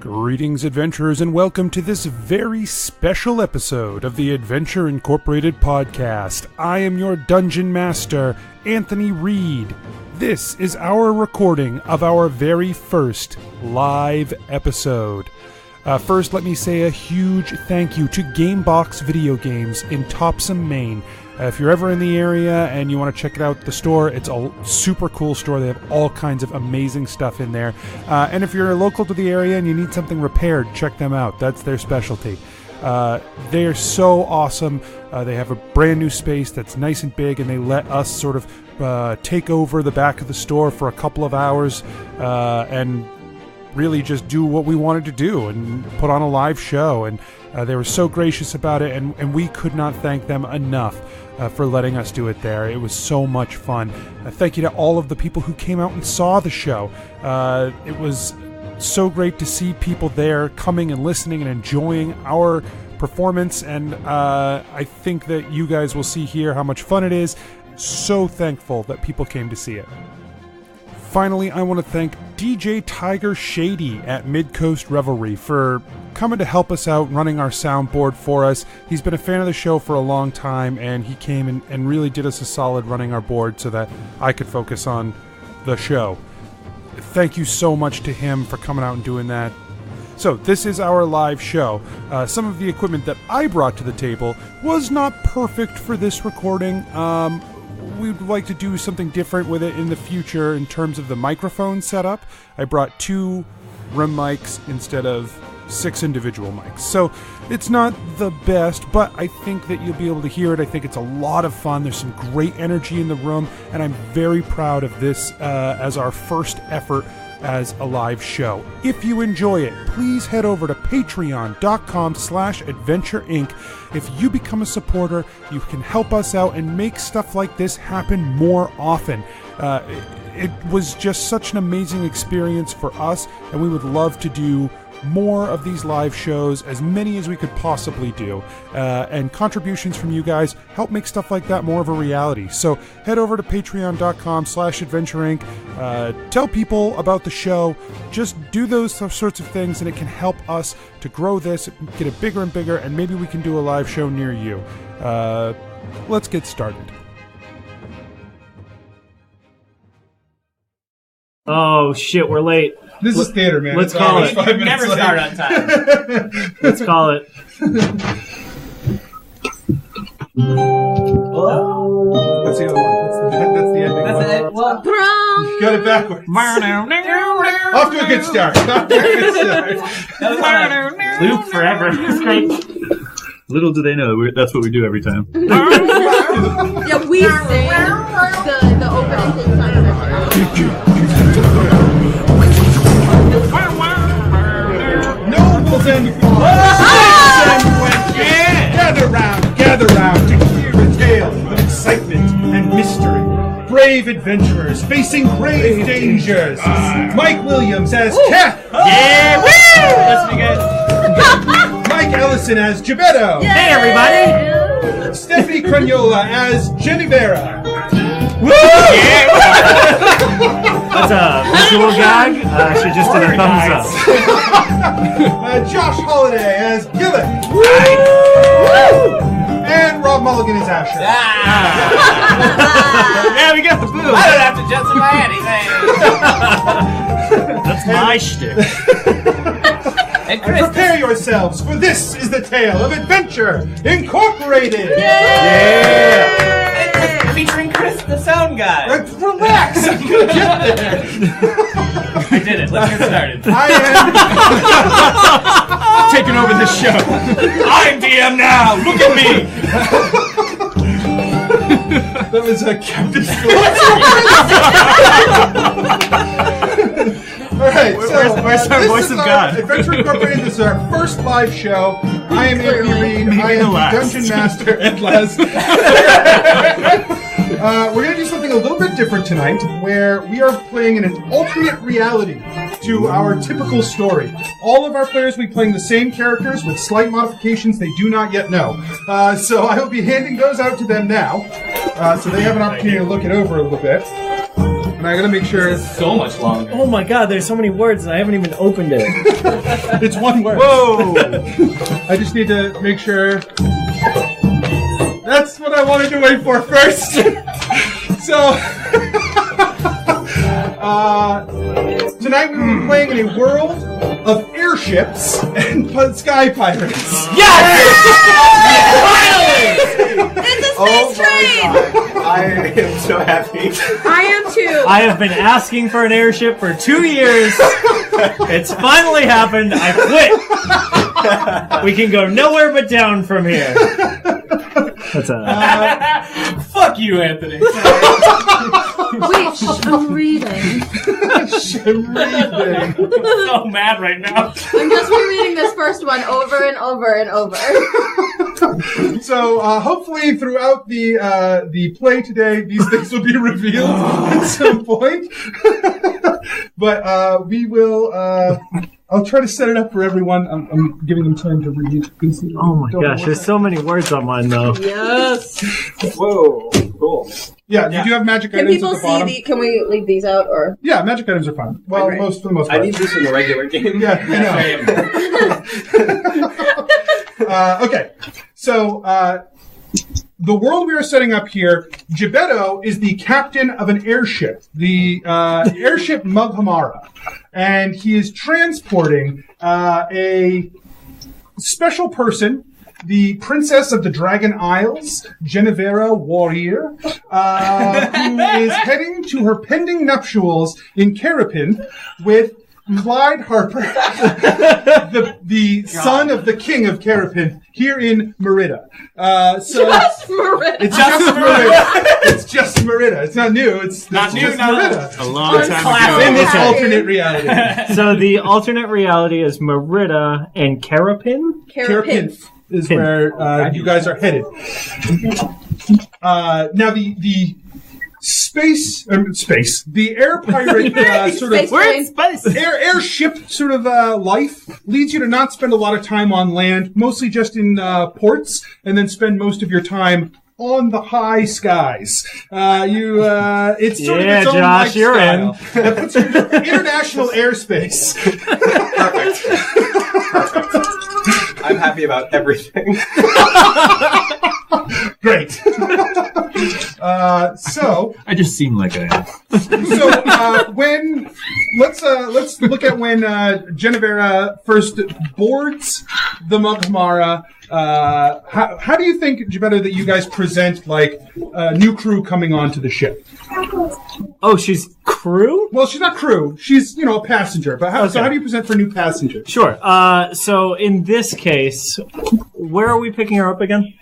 Greetings, adventurers, and welcome to this very special episode of the Adventure Incorporated podcast. I am your Dungeon Master, Anthony Reed. This is our recording of our very first live episode. First, let me say a huge thank you to Gamebox Video Games in Topsom, Maine. If you're ever in the area and you want to check it out, the store, it's a super cool store. They have all kinds of amazing stuff in there. And if you're local to the area and you need something repaired, check them out. That's their specialty. They are so awesome. They have a brand new space that's nice and big, and they let us sort of take over the back of the store for a couple of hours and really just do what we wanted to do and put on a live show. And they were so gracious about it, and we could not thank them enough for letting us do it there. It was so much fun. Thank you to all of the people who came out and saw the show. It was so great to see people there coming and listening and enjoying our performance, and I think that you guys will see here how much fun it is. So thankful that people came to see it. Finally, I want to thank DJ TigerShady at Mid-Coast Revelry for coming to help us out running our soundboard for us. He's been a fan of the show for a long time, and he came and really did us a solid running our board so that I could focus on the show. Thank you so much to him for coming out and doing that. So, this is our live show. Some of the equipment that I brought to the table was not perfect for this recording. We'd like to do something different with it in the future in terms of the microphone setup. I brought 2 room mics instead of 6 individual mics. So it's not the best, but I think that you'll be able to hear it. I think it's a lot of fun. There's some great energy in the room, and I'm very proud of this as our first effort as a live show. If you enjoy it, please head over to patreon.com/adventureinc. If you become a supporter, you can help us out and make stuff like this happen more often. It was just such an amazing experience for us, and we would love to do more of these live shows, as many as we could possibly do. And contributions from you guys help make stuff like that more of a reality. So head over to patreon.com/adventureinc. Tell people about the show. Just do those sorts of things, and it can help us to grow this, get it bigger and bigger, and maybe we can do a live show near you. Let's get started. Oh shit, we're late. This is theater, man. Let's call it. Never start on time. Let's call it. That's the other one. That's the ending. That's it. Well, You got it backwards. Off to a good start. Loop forever. It's great. Little do they know that's what we do every time. Yeah, we sing the opening theme song. Nobles and gather round to hear a tale of excitement and mystery. Brave adventurers facing grave dangers. Mike Williams as Kath. yeah, woo! Let's begin. Mike Ellison as Gebetto. Hey, everybody! Stephanie Cragnola as Genevera. Woo! Yeah! That's a visual gag. She just did a thumbs up. Josh Holiday as Gillick. And Rob Mulligan as Asher. Yeah, we got the boo. I don't have to justify anything. That's my shtick. And Chris, Prepare yourselves, for this is the tale of Adventure Incorporated. featuring Chris, the sound guy. Relax, I'm gonna get there. I did it. Let's get started. I am taking over this show. I'm DM now. Look at me. That was a Captain Alright, so where's our voice of God? Adventure Incorporated, this is our first live show. I am Anthony Reed. I am the Dungeon Master at last. We're going to do something a little bit different tonight, where we are playing in an alternate reality to our typical story. All of our players will be playing the same characters with slight modifications they do not yet know. So I will be handing those out to them now, so they have an opportunity to look it over a little bit. And I gotta make sure So much longer. Oh my god, there's so many words and I haven't even opened it. it's one word. Whoa! I just need to make sure. That's what I wanted to wait for first. So, tonight we will be playing in a world of airships and sky pirates. It's a space train! I am so happy. I am too. I have been asking for an airship for 2 years. It's finally happened. I quit. We can go nowhere but down from here. That's Fuck you, Anthony. Wait, I'm reading. I'm reading. I'm so mad right now. I'm just rereading this first one over and over and over. So hopefully throughout the play today, these things will be revealed at some point. But we will. I'll try to set it up for everyone. I'm giving them time to read. oh my gosh, there's so many words on mine though. Yes. Whoa, cool. Yeah, you do have magic Can items people at the bottom. see can we leave these out or? Yeah, magic items are fine. Well, Right. for the most I part. need this in the regular game. Yeah, I know. Okay, so the world we are setting up here, Gebetto is the captain of an airship, the airship Mughamara, and he is transporting a special person, the Princess of the Dragon Isles, Genevera Warrior, who is heading to her pending nuptials in Carapin with Clyde Harper, the son of the king of Carapin, here in Merida. Just Merida. It's just Merida. It's just Merida. It's not new. It's Not new, just no. Merida. A long time In ago. this alternate reality. So the alternate reality is Merida and Carapin? Carapin is where you guys are headed. Now the the air pirate sort of Space train. airship sort of life leads you to not spend a lot of time on land, mostly just in ports, and then spend most of your time on the high skies. It's sort of its own Josh, you're in. lifestyle. That puts you in international airspace. I'm happy about everything. Great. So I just seem like I am. when let's look at when Genevera first boards the Mughamara. How do you think, Gebetto, that you guys present like a new crew coming onto the ship? Oh, she's crew? Well, she's not crew. She's a passenger. But so how do you present for new passengers? Sure. So in this case, where are we picking her up again?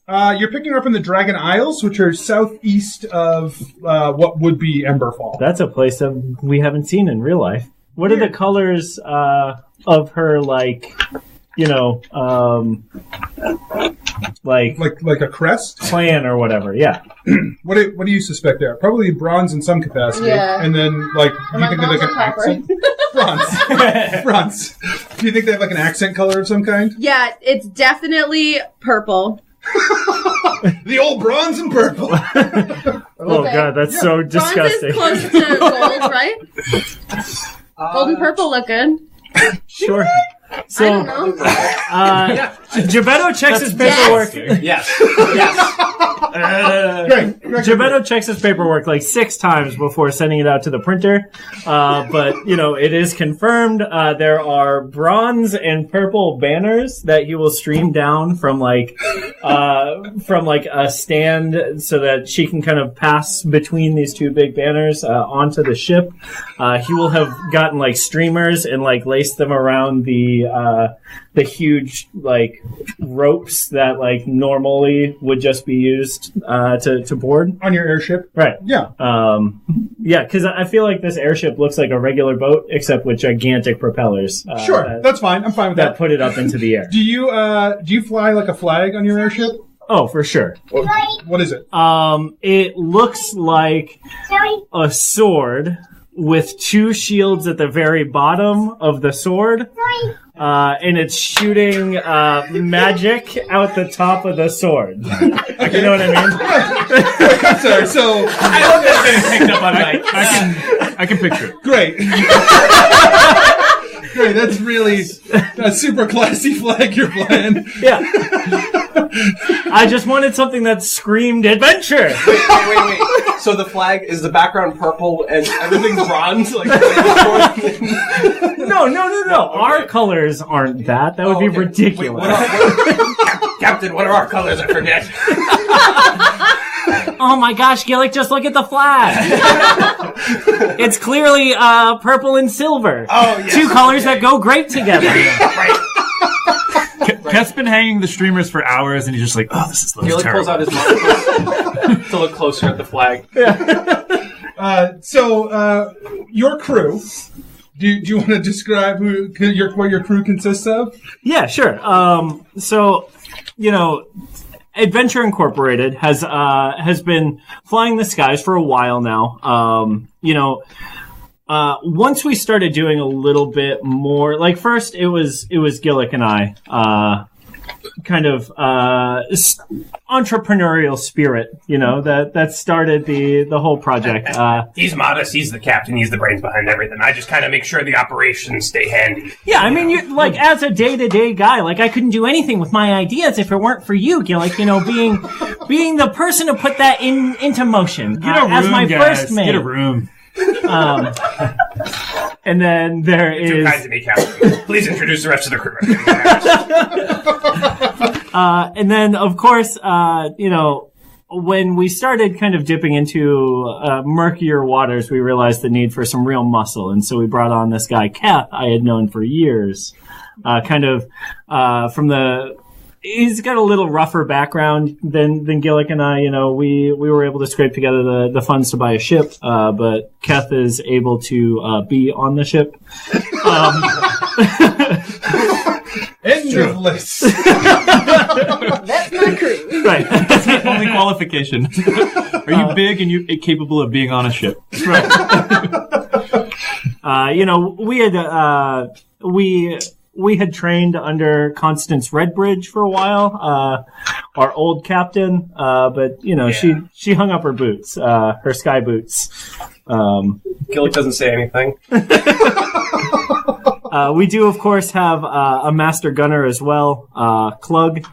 You're picking her up in the Dragon Isles, which are southeast of what would be Emberfall. That's a place that we haven't seen in real life. What are the colors of her, like like a crest. clan or whatever? Yeah. What do you suspect there? Probably bronze in some capacity. Yeah. And then do you think they have like an accent? Bronze. Do you think they have like an accent color of some kind? Yeah, it's definitely purple. The old bronze and purple. Oh god, that's so disgusting. Bronze is close to gold, right? Gold and purple look good. Sure. I So, don't know. Gebetto checks his paperwork. Yes. Great. Gebetto checks his paperwork like 6 times before sending it out to the printer. But, it is confirmed. There are bronze and purple banners that he will stream down from a stand so that she can kind of pass between these 2 big banners onto the ship. He will have gotten like streamers and like laced them around the huge like ropes that like normally would just be used to board On your airship? right. Yeah. Yeah, because I feel like this airship looks like a regular boat except with gigantic propellers. Sure. That's fine. I'm fine with that that. put it up into the air. Do you fly like a flag on your airship? Oh, for sure. What is it? It looks like a sword with 2 shields at the very bottom of the sword. And it's shooting magic out the top of the sword. You know what I mean? Sorry, so I hope that's getting picked up on mic. I can picture it. great. Great, that's really a super classy flag you're playing. Yeah. I just wanted something that screamed adventure. Wait. So the flag is the background purple and everything's bronze? Like, No. Our colors aren't that. That would be ridiculous. Captain, what are our colors? I forget. Oh my gosh, Gillick, just look at the flag. It's clearly purple and silver. Oh, yes. 2 colors that go great together. Right. Keth's been hanging the streamers for hours, and he's just like, "Oh, this looks Gillick terrible." pulls out his monocle to look closer at the flag. So your crew. Do you want to describe what your crew consists of? Yeah, sure. So, Adventure Incorporated has been flying the skies for a while now. Once we started doing a little bit more, like first it was Gillick and I, kind of entrepreneurial spirit, that started the whole project. He's modest. He's the captain. He's the brains behind everything. I just kind of make sure the operations stay handy. Yeah, I mean, you like as a day-to-day guy, like I couldn't do anything with my ideas if it weren't for you, Gillick. Being the person to put that into motion. Get a room, as my guys. first mate. Get a room. And then there Too is. kind to me, Captain. Please introduce the rest of the crew. And then, of course, when we started kind of dipping into murkier waters, we realized the need for some real muscle. And so we brought on this guy, Keth, I had known for years. He's got a little rougher background than Gillick and I. We were able to scrape together the funds to buy a ship, but Keth is able to be on the ship. End of list. That's my crew. Right. That's the only qualification. Are you big and you capable of being on a ship? We had trained under Constance Redbridge for a while, our old captain, but she hung up her boots, her sky boots. Gillick doesn't say anything. We do, of course, have a master gunner as well, Klug.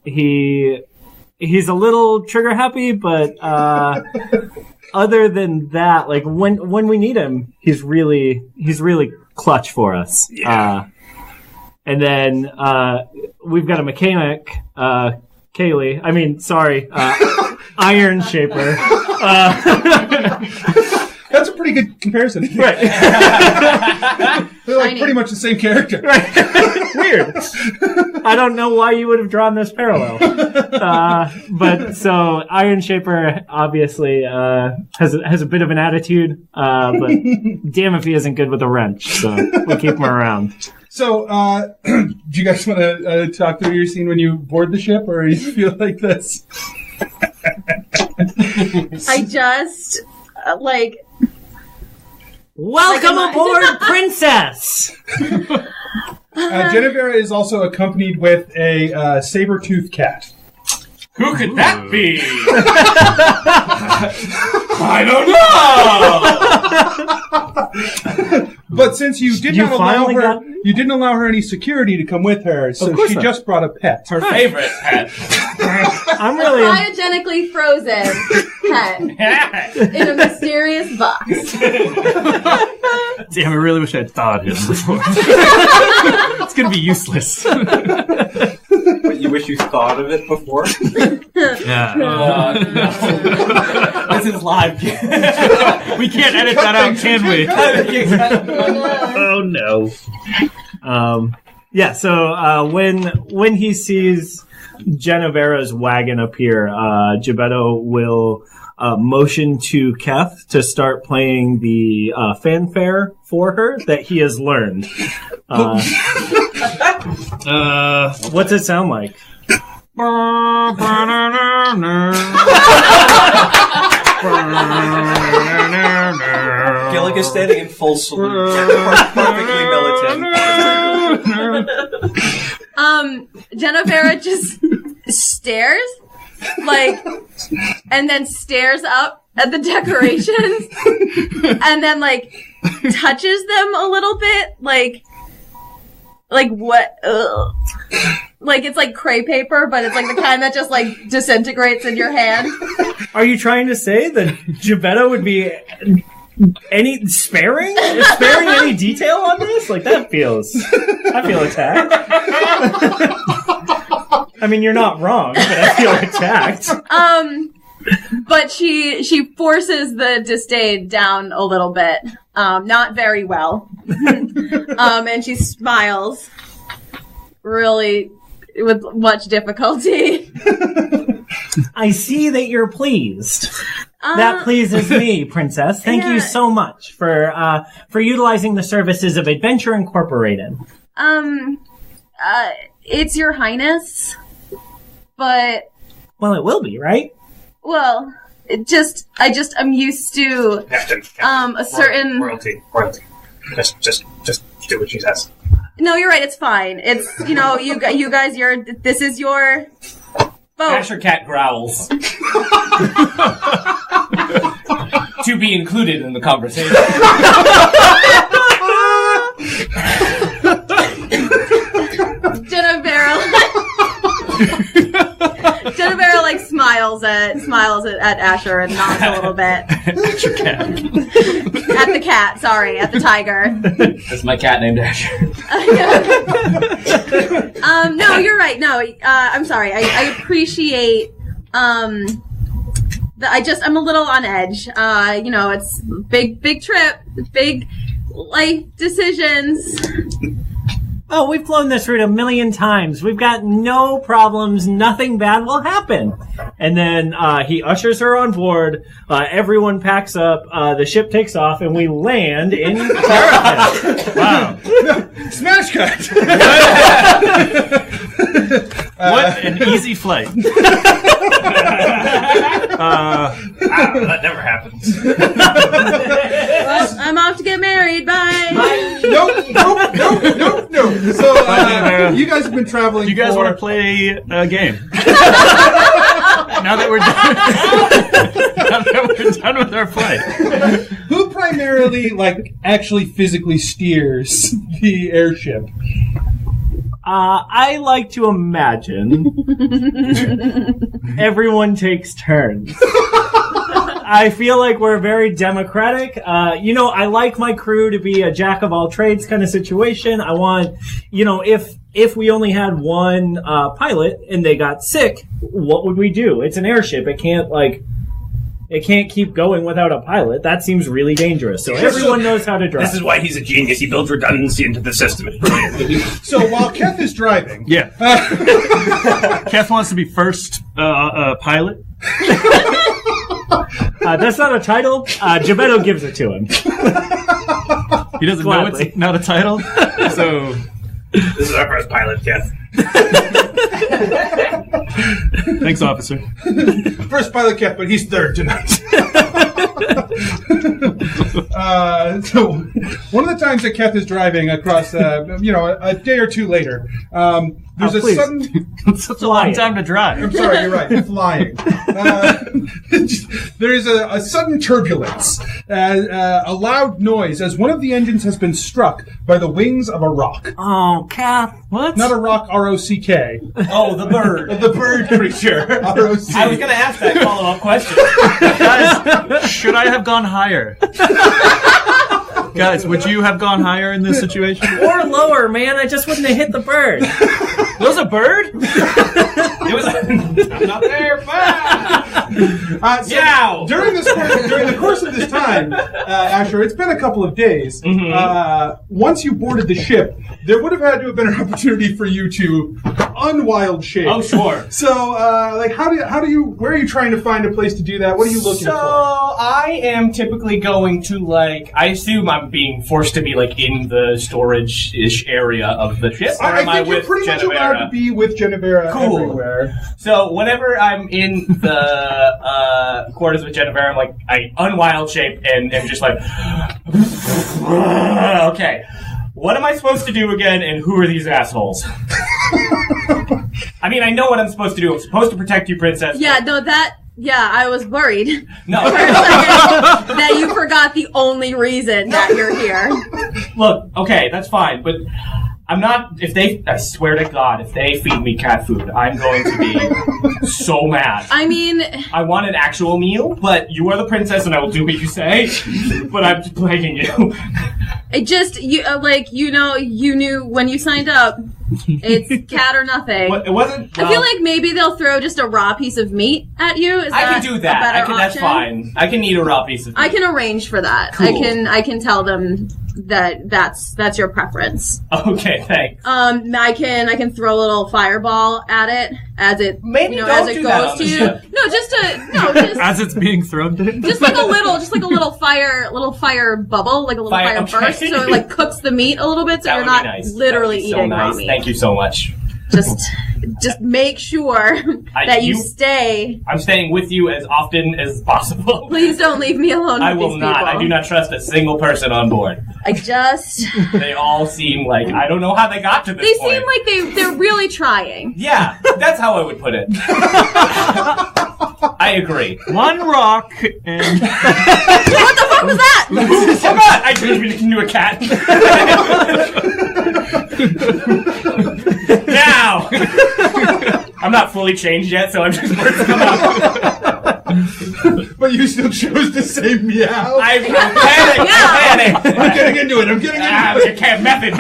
He's a little trigger happy, but other than that, like when we need him, he's really clutch for us. Yeah. And then we've got a mechanic, Kaylee. I mean, sorry, Iron Shaper. That's a pretty good comparison. Right. They're like pretty much the same character. Right. Weird. I don't know why you would have drawn this parallel. But so Iron Shaper obviously has a bit of an attitude, but damn if he isn't good with a wrench. So we keep him around. So, do you guys want to talk through your scene when you board the ship, or you feel like this? I just Welcome aboard, Princess! Genevera is also accompanied with a saber-toothed cat. Who could that be? I don't know. But since you didn't allow her any security to come with her, so she not. just brought a pet. Her favorite pet. I'm really. cryogenically frozen pet in a mysterious box. Damn, I really wish I had thought of him before. It's gonna be useless. But you wish you thought of it before? Yeah. No. This is live. We can't edit that out, can we? Oh no. Yeah. So when he sees Genevera's wagon appear, Gebetto will motion to Keth to start playing the fanfare for her that he has learned. What's it sound like? Gillick is standing in full salute, perfectly militant. Genevera just stares, like, and then stares up at the decorations, and then, like, touches them a little bit, like what? Ugh. Like, it's like crepe paper, but it's like the kind that just, like, disintegrates in your hand. Are you trying to say that Gebetto would be sparing any detail on this? Like, I feel attacked. I mean, you're not wrong, but I feel attacked. But she forces the disdain down a little bit. Not very well. And she smiles really with much difficulty. I see that you're pleased. That pleases me, Princess. Thank you so much for utilizing the services of Adventure Incorporated. It's Your Highness, but... Well, it will be, right? Well, I'm used to, Captain, a certain... Royalty. Just do what she says. No, you're right, it's fine. It's, you guys, this is your boat. Asher Cat growls. To be included in the conversation. Genevera like smiles at Asher and nods a little bit. Asher Cat. At the cat, sorry, at the tiger. That's my cat named Asher. No, you're right. No, I'm sorry. I appreciate I'm a little on edge. It's big trip, big life decisions. Oh, we've flown this route 1,000,000 times. We've got no problems. Nothing bad will happen. And then he ushers her on board. Everyone packs up. The ship takes off, and we land in Caracas. Wow. Smash cut! What an easy flight. That never happens. Well, I'm off to get married. Bye. Nope. So, you guys have been traveling. Do you guys want to play a game? Now that we're done with our flight. Who primarily, actually physically steers the airship? I like to imagine everyone takes turns. I feel like we're very democratic. I like my crew to be a jack of all trades kind of situation. I want, if we only had one pilot and they got sick, what would we do? It's an airship. It can't keep going without a pilot. That seems really dangerous. So everyone knows how to drive. This is why he's a genius. He builds redundancy into the system. It's brilliant. So while Keth is driving... Yeah. Keth wants to be first pilot. That's not a title. Gebetto gives it to him. He doesn't know it's not a title. So... This is our first pilot, Keth. Thanks, officer. First pilot Keth, but he's third tonight. So one of the times that Keth is driving across, a day or two later, there's a sudden... It's such a long time to drive. I'm sorry, you're right. Flying. There's a sudden turbulence, a loud noise as one of the engines has been struck by the wings of a rock. Oh, Kath. What? Not a rock, R-O-C-K. Oh, the bird. The bird creature, R-O-C. I was going to ask that follow-up question. Guys, should I have gone higher? Guys, would you have gone higher in this situation? Or lower, man. I just wouldn't have hit the bird. Was a bird? It was. I'm not there. So during the course of this time, Asher, it's been a couple of days. Mm-hmm. Once you boarded the ship, there would have had to have been an opportunity for you to unwild shape. Oh, sure. So, like, where are you trying to find a place to do that? What are you looking So, for? I am typically going to, I assume I'm being forced to be, in the storage-ish area of the ship, or am I think you're with pretty much allowed to Genevera? be with Genevera Cool. everywhere. So, whenever I'm in the quarters with Genevera, I'm I unwild shape and am just okay. What am I supposed to do again, and who are these assholes? I mean, I know what I'm supposed to do. I'm supposed to protect you, princess. Yeah, no, I was worried No. for a second that you forgot the only reason that you're here. Look, okay, that's fine, but I'm not, I swear to God, if they feed me cat food, I'm going to be so mad. I mean, I want an actual meal, but you are the princess and I will do what you say, but I'm just begging you. it just, you knew when you signed up, it's cat or nothing. It wasn't, I feel like maybe they'll throw just a raw piece of meat at you. Is I that can do a that. better That's option? fine. I can eat a raw piece of meat. I can arrange for that. Cool. I can tell them that's your preference. Okay, thanks. I can throw a little fireball at it as it Maybe as don't it do that goes on to the you. ship. No, just As it's being thrown to him? just like a little fire bubble, like a little fire okay. burst, so it like cooks the meat a little bit, so That you're would not be nice. literally That would be so eating raw nice. meat. Thank you so much. Just make sure that you stay. I'm staying with you as often as possible. Please don't leave me alone with I will these not. people. I do not trust a single person on board. They all seem like, I don't know how they got to this point. seem like they're really trying. Yeah, that's how I would put it. I agree. One rock and... What the fuck was that? Oh God! I turned into a cat. Now! I'm not fully changed yet, so I'm just words come out. But you still chose to say meow? I'm panicked! I'm getting into it. You can't method.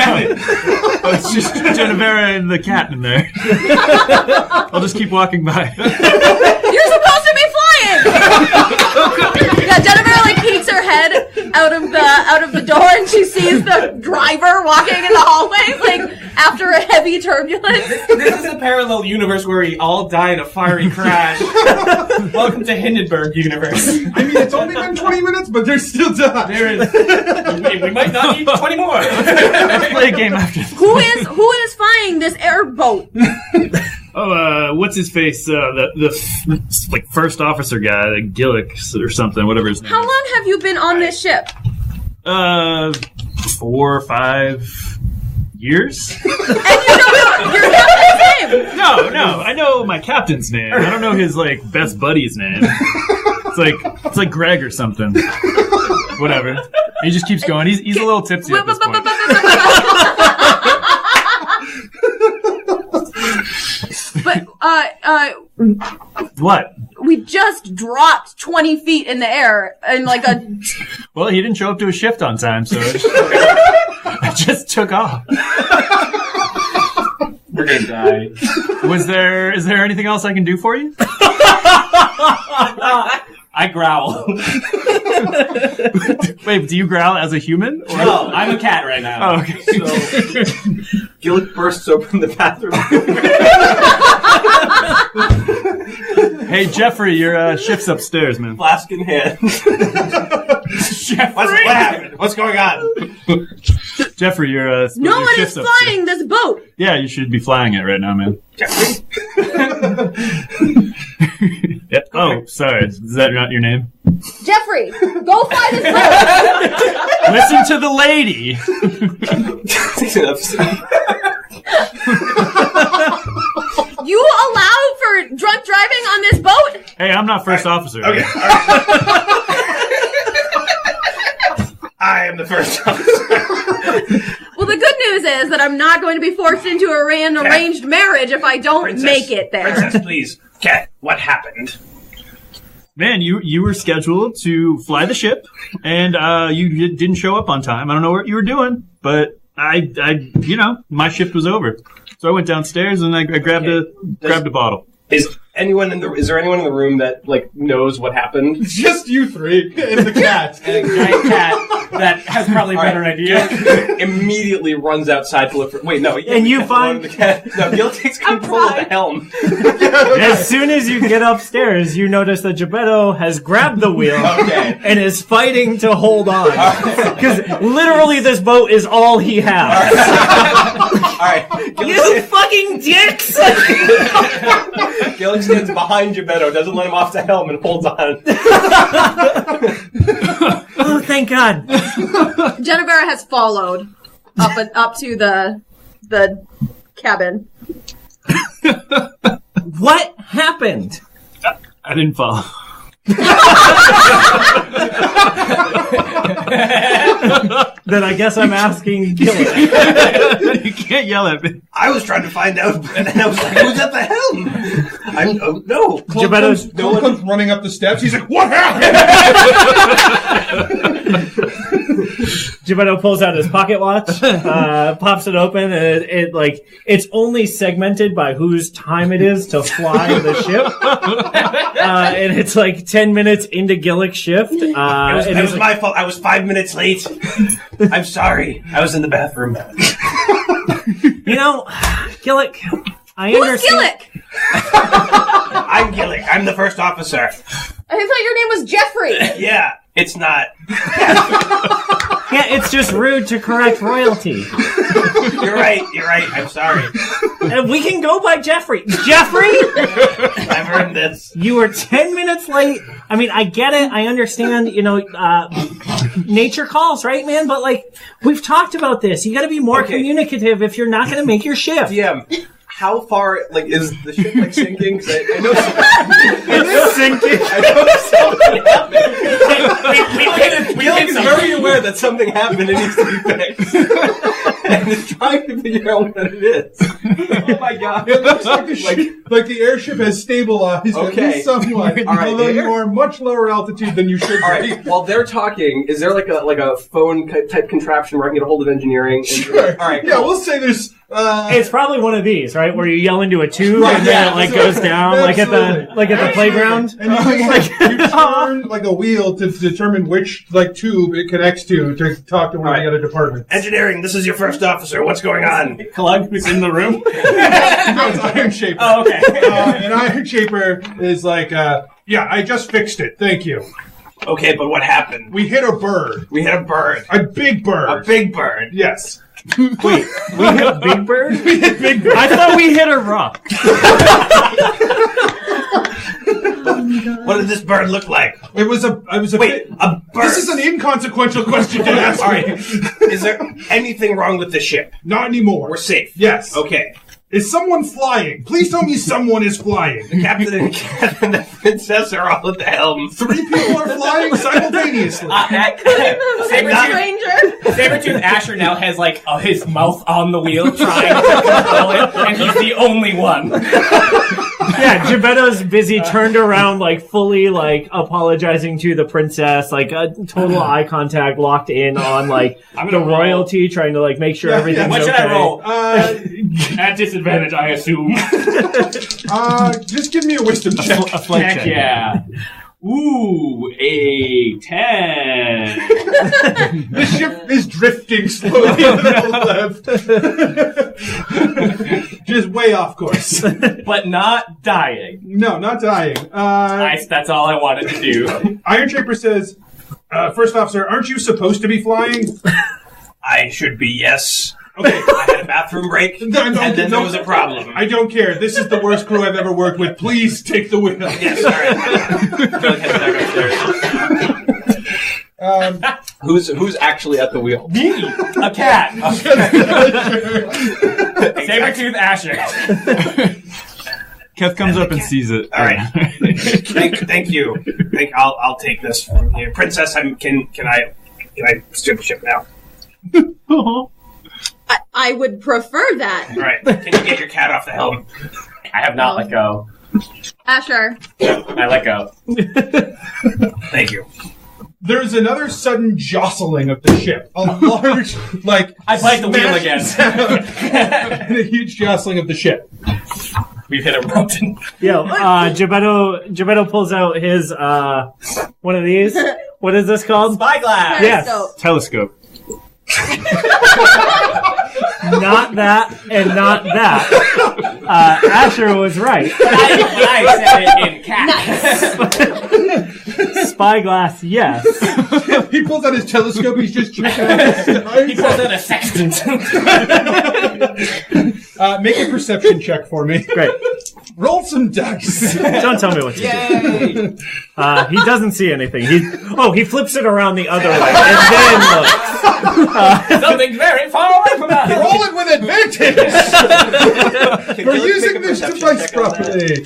It's just Genevera and the cat in there. I'll just keep walking by. You're supposed to be flying! Yeah, Jennifer peeks her head out of the door and she sees the driver walking in the hallway, after a heavy turbulence. This is a parallel universe where we all die in a fiery crash. Welcome to Hindenburg universe. I mean, it's only been 20 minutes, but there's still time. We might not need 20 more. Let's play a game after this. Who is flying this airboat? What's his face? The first officer guy, Gillick or something, whatever his name How is. long have you been on this ship? 4 or 5 years? And you don't know your captain's name? No, I know my captain's name. I don't know his best buddy's name. It's like Greg or something. Whatever. He just keeps going. He's a little tipsy at this point. But What? we just dropped 20 feet in the air in Well, he didn't show up to a shift on time, so I just took off. We're gonna die. Is there anything else I can do for you? I growl. Wait, do you growl as a human? Or... No, I'm a cat right now. Oh, okay. Gillick bursts open the bathroom. Hey, Jeffrey, your shift's upstairs, man. Flask in hand. Chef, what happened? What's going on? Jeffrey, your no one is shift's upstairs. flying this boat. Yeah, you should be flying it right now, man. Jeffrey? Yeah. Oh, sorry. Is that not your name? Jeffrey, go fly this boat. Listen to the lady. You allow for drunk driving on this boat? Hey, I'm not first officer. Okay. I am the first officer. Well, the good news is that I'm not going to be forced into an arranged marriage if I don't make it there. Princess, please. Cat, what happened? Man, you were scheduled to fly the ship, and you didn't show up on time. I don't know what you were doing, but my shift was over. So I went downstairs and I grabbed a bottle. Is there anyone in the room that knows what happened? Just you three and the cat. And a giant cat that has probably better idea. Immediately runs outside to look for. Wait, no. And you find the cat. No, Gil takes control of the helm. as soon as you get upstairs, you notice that Geppetto has grabbed the wheel and is fighting to hold on. Because literally, this boat is all he has. All right, You fucking dicks! Gil stands behind Geppetto, doesn't let him off the helm, and holds on. Oh, thank God. Genevera has followed up to the cabin. What happened? I didn't follow. Then I guess I'm asking Gillick. You can't yell at me. I was trying to find out, and I was like, who's at the helm? No. Clunk comes running up the steps. He's like, what happened? Geppetto pulls out his pocket watch, pops it open, and it's only segmented by whose time it is to fly the ship. And it's 10 minutes into Gillick's shift. It was my fault. I was 5 minutes late. I'm sorry. I was in the bathroom. Gillick, I Who's understand. Gillick? I'm Gillick. I'm the first officer. I thought your name was Jeffrey. Yeah, it's not. Yeah, it's just rude to correct royalty. You're right. I'm sorry. And we can go by Jeffrey. Jeffrey? I've heard this. You were 10 minutes late. I mean, I get it. I understand, nature calls, right, man? But, we've talked about this. You gotta be more communicative if you're not gonna make your shift. DM, how far, is the ship, sinking? 'Cause I know It's sinking. I know something happened. Gillick is very aware that something happened and needs to be fixed. And is trying to figure out what it is. Oh my god. It looks like the airship has stabilized at least somewhat, although you are much lower altitude than you should be. All right, while they're talking, is there a phone type contraption where I can get a hold of engineering? Sure. All right, yeah, we'll say there's... It's probably one of these, right, where you yell into a tube and then it goes down, at the playground. And you turn a wheel to determine which tube it connects to talk to one of the other departments. Engineering, this is your first officer. What's going on? Klug, who's in the room? No, it's Iron Shaper. Oh, okay. And Iron Shaper is yeah, I just fixed it. Thank you. Okay, but what happened? We hit a bird. We hit a bird. A big bird. A big bird. Yes. Wait, we hit Big Bird? We hit Big Bird. I thought we hit a rock. What did this bird look like? It was a Wait, a bird. This is an inconsequential question to ask All right. me. Is there anything wrong with the ship? Not anymore. We're safe. Yes. Okay. Is someone flying? Please tell me someone is flying. The captain and the princess are all at the helm. 3 people are flying simultaneously. Sabretooth Asher now has his mouth on the wheel trying to control it, and he's the only one. Yeah, Geppetto's busy, turned around, fully, apologizing to the princess, a total eye contact, locked in on, the royalty, trying to, make sure everything's What should okay. I roll? At disadvantage, I assume. Just give me a wisdom check. A flight Heck check. yeah. Ooh, a 10. The ship is drifting slowly to the left. Just way off course. But not dying. No, not dying. That's all I wanted to do. Iron Shaper says, First Officer, aren't you supposed to be flying? I should be, yes. Okay. I had a bathroom break, and then there was a problem. I don't care. This is the worst crew I've ever worked with. Please take the wheel. Yes, all right. Who's actually at the wheel? Me, a cat. Sabretooth Asher. Kev comes up and sees it. All right. Thank you. I'll take this from here. Princess, can I steer the ship now? I would prefer that. All right. Can you get your cat off the helm? I have not let go. Asher. I let go. Thank you. There's another sudden jostling of the ship. A large, I bite the wheel again. sound, and a huge jostling of the ship. We've hit a mountain. Gebetto pulls out his one of these. What is this called? Spyglass. Yes. Telescope. Not that and not that. Asher was right. I said it in cat. Spyglass, yes. He pulls out his telescope. He's just checking out the stars. He pulls out a sextant. Make a perception check for me. Great. Roll some dice. Don't tell me what to do. He doesn't see anything. He flips it around the other way and then looks. Something's very far away from us. Roll it with advantage. We're using this device properly.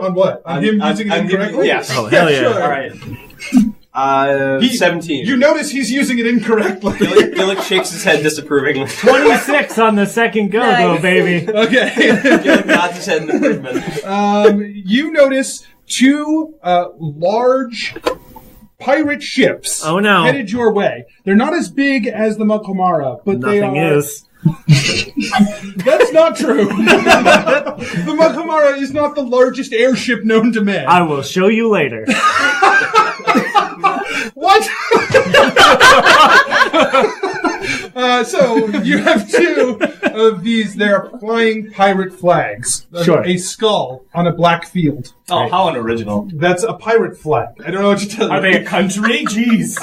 On what? On him using it incorrectly? Yes. Oh, hell yeah. Sure. All right. 17. You notice he's using it incorrectly. Gillick shakes his head disapprovingly. 26 on the second go, baby. Okay. Gillick nods his head in improvement. You notice two large pirate ships headed your way. They're not as big as the Makamara, but Nothing is. That's not true. The Makamara is not the largest airship known to man. I will show you later. What? So you have two of these. They're flying pirate flags. Sure. A skull on a black field. Oh, how unoriginal. That's a pirate flag. I don't know what to tell you. Are they a country? Jeez.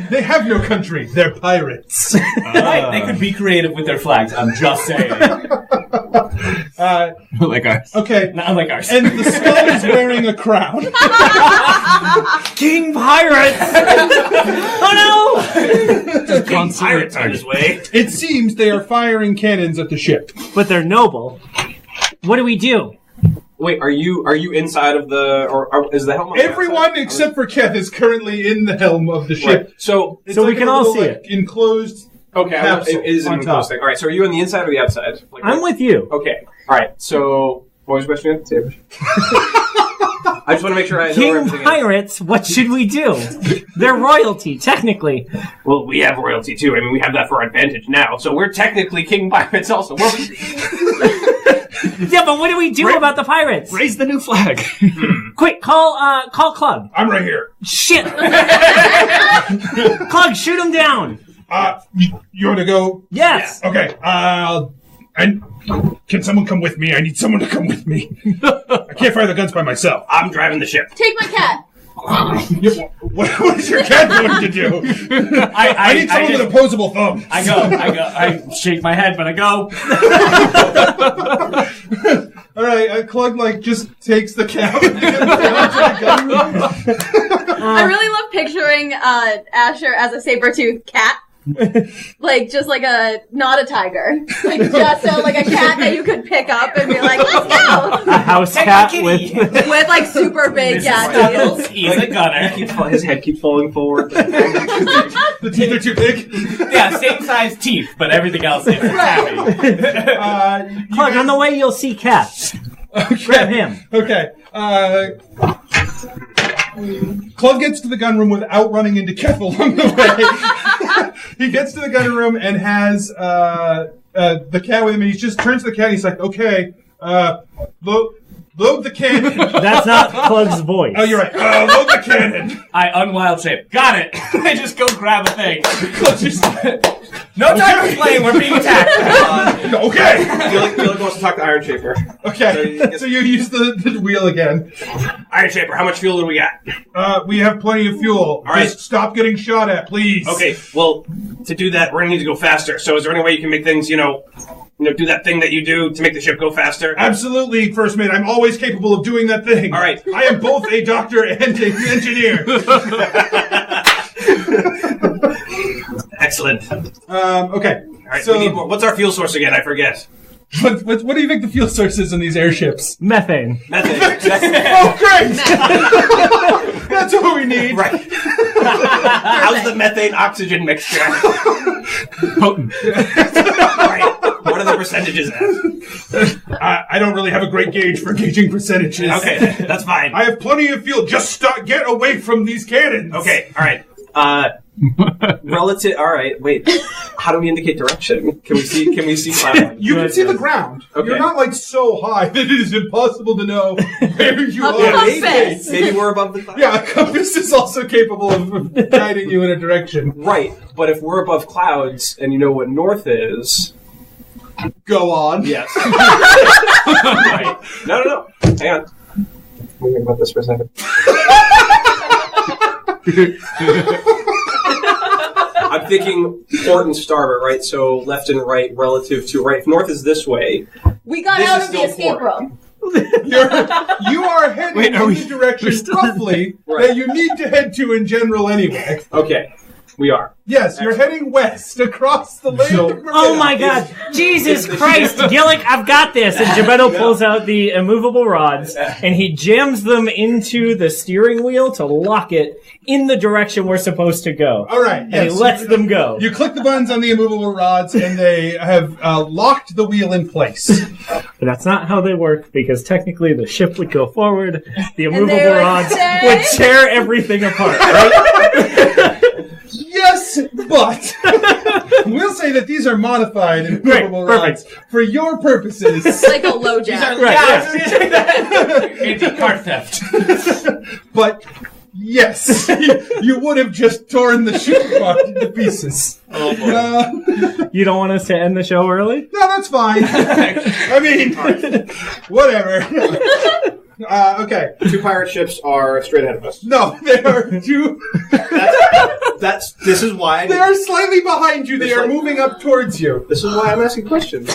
They have no country. They're pirates. Right, they could be creative with their flags. I'm just saying. Like ours. Okay. Not unlike ours. And the skull is wearing a crown. King Pirates! Oh no! King Pirates on his way. It seems they are firing cannons at the ship. But they're noble. What do we do? Wait, are you inside of the or is the helm? On the Everyone outside? except for Keth is currently in the helm of the ship. Right. So It's So we like can a all little, see like, it. enclosed. okay, capsule it is an on enclosed top. thing. All right, so are you on the inside or the outside? Like, I'm with you. Okay. All right. So what was your question again? I just want to make sure I know where King everything is. Pirates, what should we do? They're royalty, technically. Well, we have royalty too. I mean, we have that for our advantage now. So we're technically King Pirates also. Yeah, but what do we do about the pirates? Raise the new flag. Quick, call Clug. I'm right here. Shit! Clug, shoot him down! You want to go? Yes! Okay. And can someone come with me? I need someone to come with me. I can't fire the guns by myself. I'm driving the ship. Take my cat. What is your cat going to do? I need someone with opposable thumbs. I shake my head, but I go. All right, Clug just takes the cat and gets down to the gun room. I really love picturing Asher as a saber-toothed cat. Just like not a tiger. Like just like a cat that you could pick up and be like, let's go! A house cat with With super big cat nails. He's a gunner. His head keeps falling forward. The teeth are too big. Yeah, same size teeth, but everything else is happy. Clug, on the way you'll see Cat. Grab him. Okay. Club gets to the gun room without running into Keth along the way. He gets to the gun room and has the cat with him, and he just turns to the cat and he's like, okay, load the cannon. That's not Clug's voice. Oh, you're right. Load the cannon. I unwild shape. Got it. I just go grab a thing. No time to explain. We're being attacked. Okay. Gillick wants to talk to Iron Shaper. Okay. So you use the wheel again. Iron Shaper, how much fuel do we got? We have plenty of fuel. All right. Just stop getting shot at, please. Okay, well, to do that, we're going to need to go faster. So is there any way you can make things, do that thing that you do to make the ship go faster? Absolutely, First Mate. I'm always capable of doing that thing. All right. I am both a doctor and an engineer. Excellent. Okay. All right, So, we need more. What's our fuel source again? I forget. what do you think the fuel source is in these airships? Methane. Methane. Oh, great! That's what we need. Right. How's the methane-oxygen mixture? Potent. Right. What are the percentages at? I don't really have a great gauge for gauging percentages. Okay, that's fine. I have plenty of fuel. Just get away from these cannons. Okay, all right. Relative. All right. Wait. How do we indicate direction? Can we see cloud? You can see the ground. Okay. You're not like so high that it is impossible to know where you A are. compass. Maybe we're above the clouds. Yeah, a compass is also capable of guiding you in a direction. Right. But if we're above clouds and you know what north is, Go on. yes. Right. No. Hang on. Let me think about this for a second. I'm thinking port and starboard, right? So left and right relative to right. If north is this way, We got This out is of the still escape port. room. You are heading in the direction roughly Right. that you need to head to in general anyway. okay, we are. Yes, you're heading west across the land. So- of Grenada. Oh my god! Jesus Christ, Gillick, I've got this! And Gebetto pulls out the immovable rods, and he jams them into the steering wheel to lock it in the direction we're supposed to go. All right, And yes. he lets them go. You click the buttons on the immovable rods, and they have locked the wheel in place. But that's not how they work, because technically the ship would go forward, the immovable they would rods stay. would tear everything apart, right? Yes, but we'll say that these are modified immovable Perfect. rods for your purposes. It's like a low jack. Right, Anti-car theft. But yes, you would have just torn the ship apart into pieces. Oh boy. You don't want us to end the show early? No, that's fine. I mean, whatever. Okay. 2 pirate ships are straight ahead of us. No, they are two. This is why They are slightly behind you. They It's are like- moving up towards you. This is why I'm asking questions.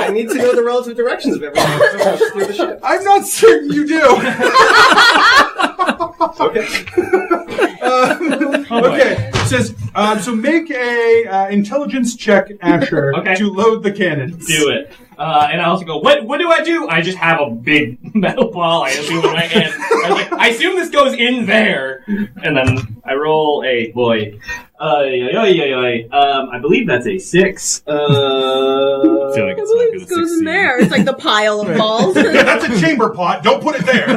I need to know the relative directions of everything. So just steer the ship. I'm not certain you do. Okay. Okay. It says, so make a intelligence check, Asher, Okay. to load the cannons. Do it. And I also go, what do I do? I just have a big metal ball I assume in my hand. I was like, I assume this goes in there. And then I roll a boy. I believe that's a 6. I believe this goes in there. It's like the pile of balls. That's a chamber pot. Don't put it there.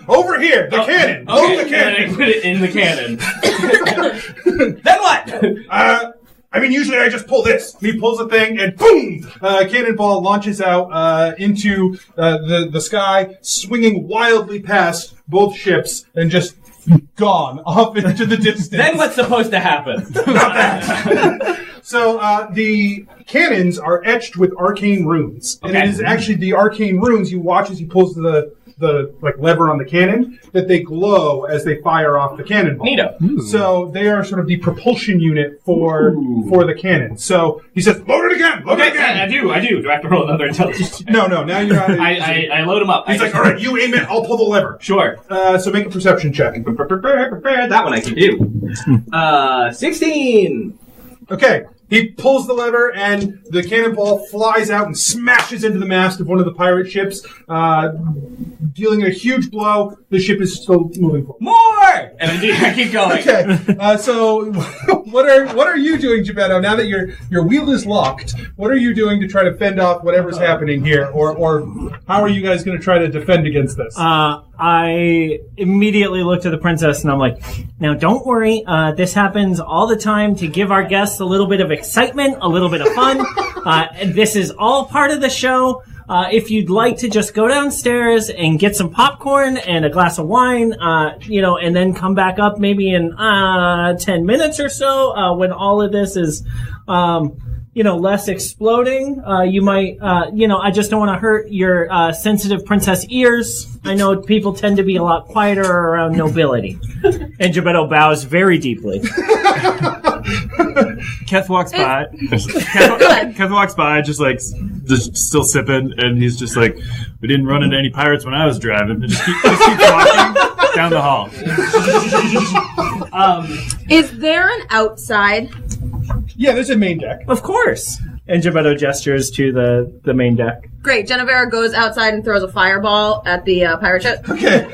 Over here, the cannon. Okay, Load the and then I cannon. put it in the cannon. Then what? I mean, usually I just pull this. He pulls the thing, and boom! Cannonball launches out into the sky, swinging wildly past both ships, and just gone off into the distance. Then what's supposed to happen? So the cannons are etched with arcane runes, and it Okay. is actually the arcane runes you watch as he pulls the like lever on the cannon that they glow as they fire off the cannonball. Neato. So they are sort of the propulsion unit for the cannon. So he says, "Load it again! Load it Okay, again!" I do. Do I have to roll another intelligence check? No, now you're not. I load him up. He's like, "All right, you aim it. I'll pull the lever." Sure. So make a perception check. That one I can do. 16. Okay. He pulls the lever, and the cannonball flies out and smashes into the mast of one of the pirate ships, dealing a huge blow. The ship is still moving forward. More! And I keep going. Okay, so what are you doing, Gebetto? Now that your wheel is locked, what are you doing to try to fend off whatever's happening here, or how are you guys going to try to defend against this? I immediately looked at the princess and I'm like, now don't worry, this happens all the time to give our guests a little bit of excitement, a little bit of fun. And this is all part of the show. If you'd like to just go downstairs and get some popcorn and a glass of wine, and then come back up maybe in 10 minutes or so, when all of this is less exploding, you might, I just don't want to hurt your sensitive princess ears. I know people tend to be a lot quieter around nobility. And Gebetto bows very deeply. Keth walks by. Keth walks by, just still sipping, and he's just like, "We didn't run into any pirates when I was driving." And just keep walking down the hall. Is there an outside? Yeah, there's a main deck. Of course. And Gebetto gestures to the main deck. Great. Genevera goes outside and throws a fireball at the pirate ship. Okay,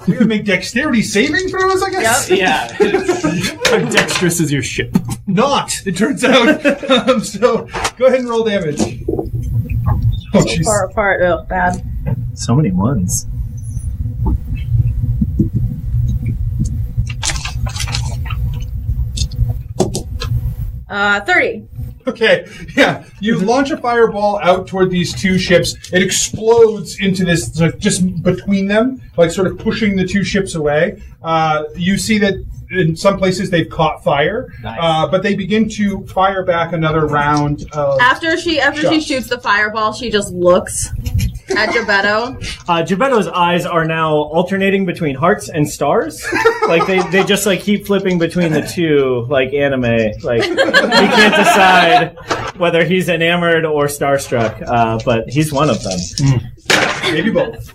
you're gonna make dexterity saving throws, I guess. Yep. Yeah. How dexterous is your ship? Not, it turns out. So go ahead and roll damage. Oh, jeez. Far apart. Oh, bad. So many ones. 30. Okay, yeah. You launch a fireball out toward these two ships. It explodes into this, like, just between them, like sort of pushing the two ships away. You see that in some places they've caught fire, but they begin to fire back another round of After she shoots the fireball, she just looks at Gebetto. Gebetto's eyes are now alternating between hearts and stars. Like they just like keep flipping between the two, like anime. Like he can't decide whether he's enamored or starstruck, but he's one of them. Maybe both.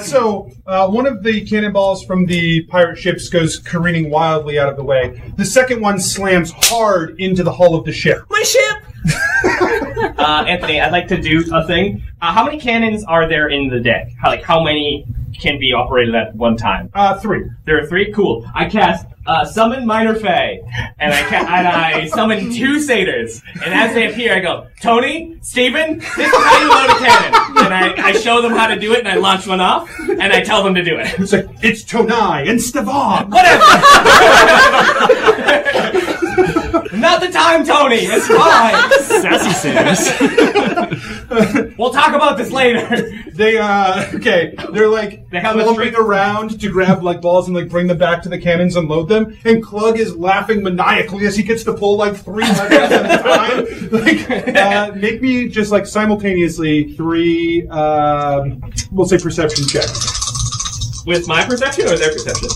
So one of the cannonballs from the pirate ships goes careening wildly out of the way. The second one slams hard into the hull of the ship. My ship! Anthony, I'd like to do a thing. How many cannons are there in the deck? How many can be operated at one time? 3. There are 3? Cool. I cast Summon Minor Fae, and I summon 2 satyrs. And as they appear, I go, Tony, Steven, this is how you load a cannon. And I show them how to do it, and I launch one off, and I tell them to do it. It's like, it's Tonai and Stavon. Whatever! Not the time, Tony. It's fine. Sassy satyrs. We'll talk about this later. They're like clumping around to grab like balls and like bring them back to the cannons and load them. And Klug is laughing maniacally as he gets to pull like 3 levers at a time. Like, make me just like simultaneously 3, we'll say perception checks. With my perception or their perception?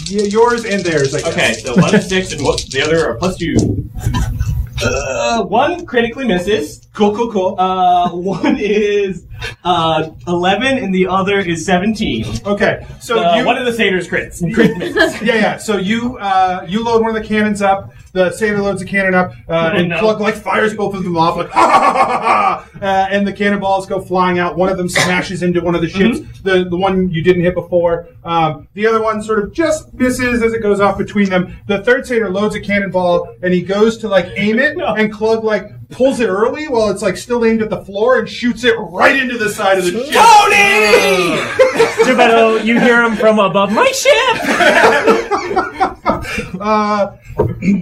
Yeah, yours and theirs. I guess. Okay, so 1 is 6 and the other are +2. 1 critically misses. Cool. 1 is 11 and the other is 17. Okay, so one of the satyrs crits. Yeah. So you load one of the cannons up. The satyr loads the cannon up, and Klug like fires both of them off, like ha ha ha ha ha, and the cannonballs go flying out. One of them smashes into one of the ships, the one you didn't hit before. The other one sort of just misses as it goes off between them. The third satyr loads a cannonball, and he goes to like aim it, and Klug like pulls it early while it's like still aimed at the floor and shoots it right into the side of the ship. Tony! Gebetto, you hear him from above. My ship!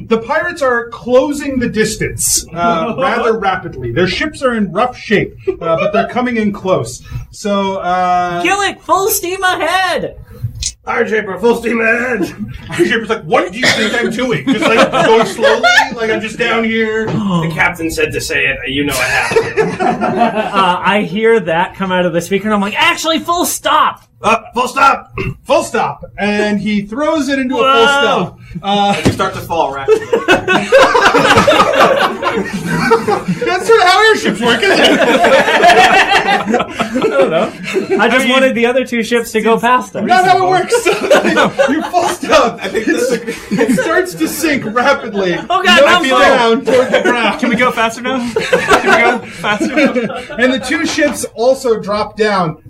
The pirates are closing the distance rather rapidly. Their ships are in rough shape, but they're coming in close. So, Gillick, full steam ahead! Iron Shaper, full steam ahead! Iron Shaper's like, what do you think I'm doing? Just like going slowly? Like I'm just down here? The captain said to say it. You know I have to. I hear that come out of the speaker, and I'm like, actually, full stop! Full stop! Full stop! And he throws it into a full stop. You start to fall rapidly. That's sort of how airships work, isn't it? I don't know. I just wanted the other 2 ships to go past them. Not how it works. You full stop. I think it starts to sink rapidly. Oh God, I'm down toward the ground. Can we go faster now? And the 2 ships also drop down,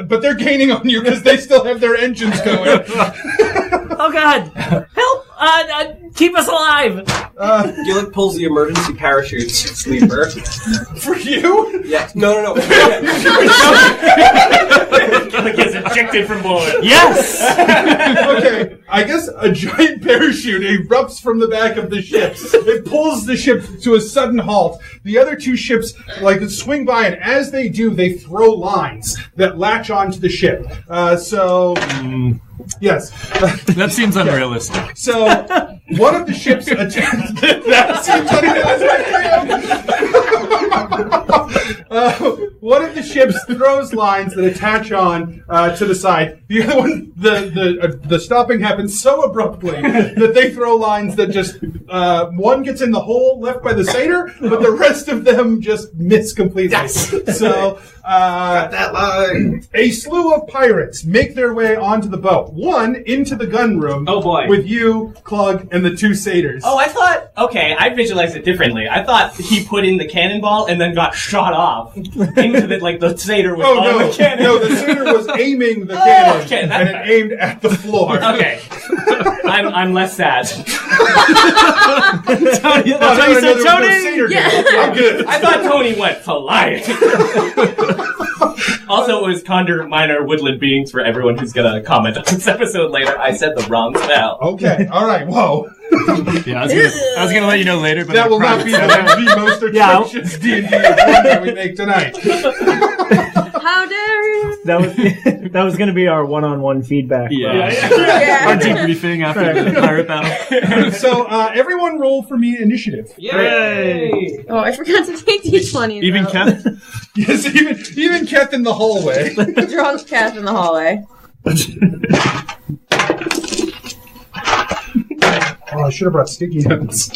but they're gaining on you because they still have their engines going. Oh God! Help! Keep us alive! Gillick pulls the emergency parachute sleeper. For you? Yeah. No. Gillick gets ejected from board. Yes! Okay, I guess a giant parachute erupts from the back of the ship. It pulls the ship to a sudden halt. The other 2 ships like swing by, and as they do, they throw lines that latch onto the ship. Yes. That seems unrealistic. So, one of the ships attacks. That seems unrealistic. One of the ships throws lines that attach on to the side. The other one, the stopping happens so abruptly that they throw lines that just one gets in the hole left by the satyr, but the rest of them just miss completely. Yes. So. Got that line. A slew of pirates make their way onto the boat. One into the gun room. Oh boy! With you, Klug, and the 2 satyrs. Oh, I thought. Okay, I visualized it differently. I thought he put in the cannonball and then got shot off into the satyr was on the cannon. No, the satyr was aiming the cannon, okay, and it aimed at the floor. Okay, I'm less sad. That's how you said, Tony. I'm good. I thought Tony went flying. Also, it was conjure minor woodland beings for everyone who's gonna comment on this episode later. I said the wrong spell. Okay, all right, whoa. Yeah, I was gonna let you know later, but That will not be the most atrocious D&D that we make tonight. How dare you? That was going to be our one-on-one feedback. Yeah. Yeah. Our debriefing after the pirate battle. So, everyone roll for me initiative. Yay! Oh, I forgot to take D20. Even Keth? Yes, even Keth in the hallway. Drunk cat in the hallway. Oh, I should have brought sticky notes.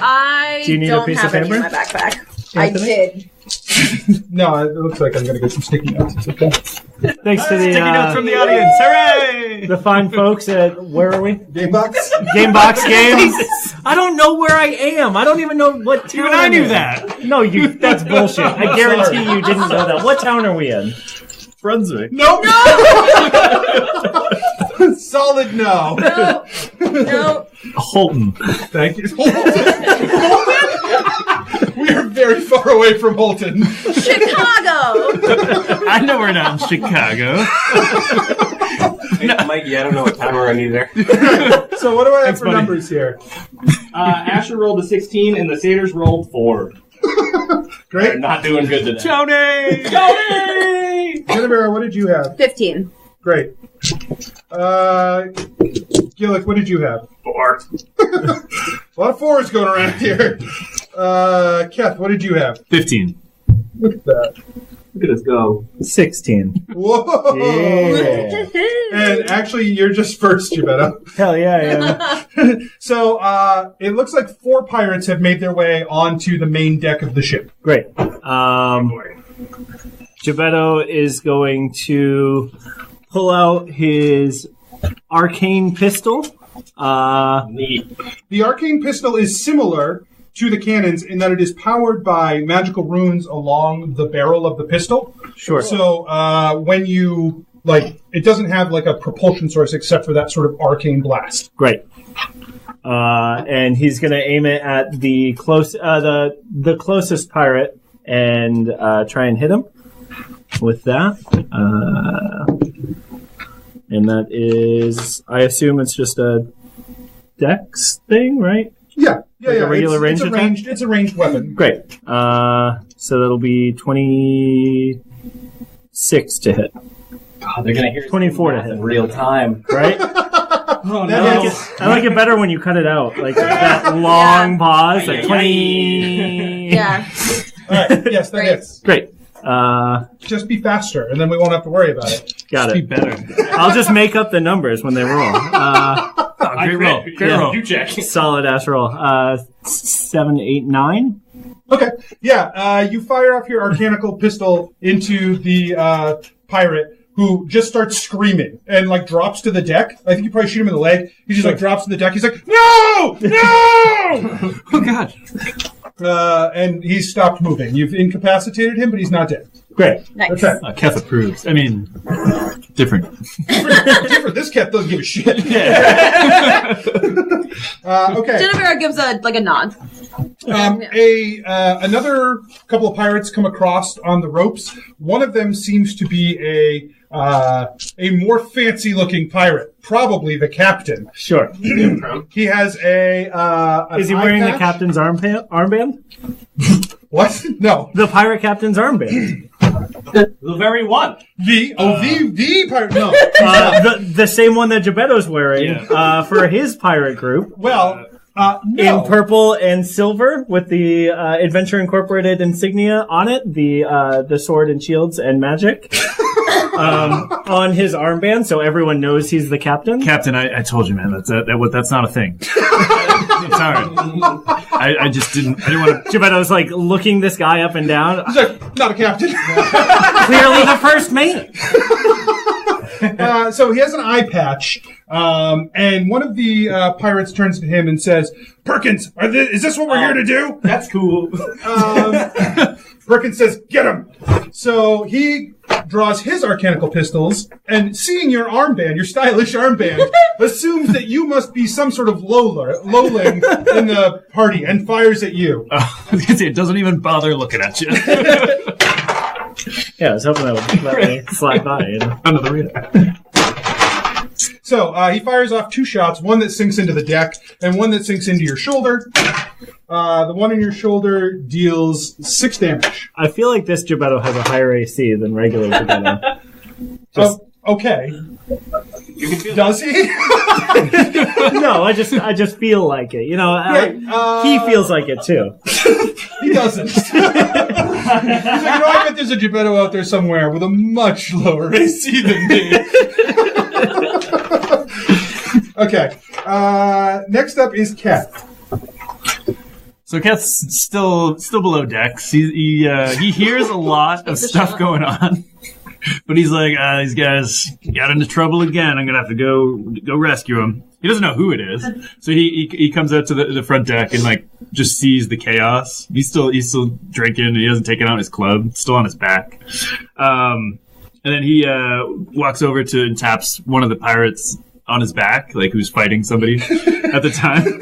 I Do you need a don't piece have of any in my paper? backpack. Anthony? I did. No, it looks like I'm going to get some sticky notes. It's okay. Thanks to Sticky notes from the audience. Hooray! the fine folks at, where are we? Gamebox? Gamebox Games. I don't know where I am. I don't even know what town Even I I'm knew in. that. No, that's bullshit. I guarantee you didn't know that. What town are we in? Brunswick. Nope. Solid no. No. Holton. Thank you. Holton? We are very far away from Holton. Chicago. I know we're not in Chicago. Hey, Mikey, I don't know what time we're on either. So what do I have for buddy. numbers here? Asher rolled a 16 and the satyrs rolled 4. They're Great. not doing good today. Tony! Tony! Jennifer, what did you have? 15. Great. Gillick, what did you have? 4. A lot of fours going around here. Keth, what did you have? 15. Look at that. Look at us go. 16. Whoa! Yeah. And actually, you're just first, Gebetto. Hell yeah, I am. So, it looks like 4 pirates have made their way onto the main deck of the ship. Great. Gebetto is going to pull out his arcane pistol. Neat. The arcane pistol is similar to the cannons in that it is powered by magical runes along the barrel of the pistol. Sure. So, when you, it doesn't have, a propulsion source except for that sort of arcane blast. Great. And he's going to aim it at the the closest pirate and try and hit him with that. And that is, I assume it's just a dex thing, right? Yeah. a regular ranged attack? It's a ranged weapon. Great. So that'll be 26 to hit. God, they're gonna hear 24 to math hit. in real time. Right? Oh I like it better when you cut it out. Like that long pause. Like 20. Yeah. All right. Yes, that Great. hits. Great. Just be faster, and then we won't have to worry about it. Got Be it. better. I'll just make up the numbers when they roll. Great roll. Great roll. You check. Solid ass roll. 7, 8, 9. Okay. Yeah. You fire off your arcanical pistol into the pirate, who just starts screaming and drops to the deck. I think you probably shoot him in the leg. He just drops to the deck. He's like, "No! No!" Oh, God. And he's stopped moving. You've incapacitated him, but he's not dead. Great. Nice. Okay. Keth approves. I mean, different. Different. This cat doesn't give a shit. Okay. Jennifer gives a nod. Another couple of pirates come across on the ropes. One of them seems to be a more fancy-looking pirate, probably the captain. Sure. He has an Is he eye wearing the patch. captain's armband? What? No. The pirate captain's armband. The very one. The pirate. No. The same one that Gebetto's wearing for his pirate group. Well, no. In purple and silver with the Adventure Incorporated insignia on it, the sword and shields and magic on his armband, so everyone knows he's the captain. Captain, I told you, man. That's not a thing. I'm sorry. I just didn't. I didn't want to. Gebetto's looking this guy up and down. He's like, not a captain. Clearly the first mate. So he has an eye patch, and one of the pirates turns to him and says, "Perkins, is this what we're here to do?" That's cool. Perkins says, "Get him!" So he draws his arcanical pistols, and seeing your armband, your stylish armband, assumes that you must be some sort of lowling in the party, and fires at you. It doesn't even bother looking at you. Yeah, I was hoping that would let me slide by. Under the radar. So he fires off 2 shots, one that sinks into the deck and one that sinks into your shoulder. The one in your shoulder deals 6 damage. I feel like this Gebetto has a higher AC than regular Gebetto. Okay. Does he? No, I just feel like it. You know, he feels like it too. He doesn't. He's like, I bet there's a Gebetto out there somewhere with a much lower AC than me. Okay. Next up is Ket. So Ket's still below decks. He hears a lot of stuff going on. But he's like, these guys got into trouble again. I'm gonna have to go rescue them. He doesn't know who it is, so he comes out to the front deck and like just sees the chaos. He's still drinking. And he hasn't taken out his club. It's still on his back. And then he walks over to and taps one of the pirates on his back, like who's fighting somebody at the time.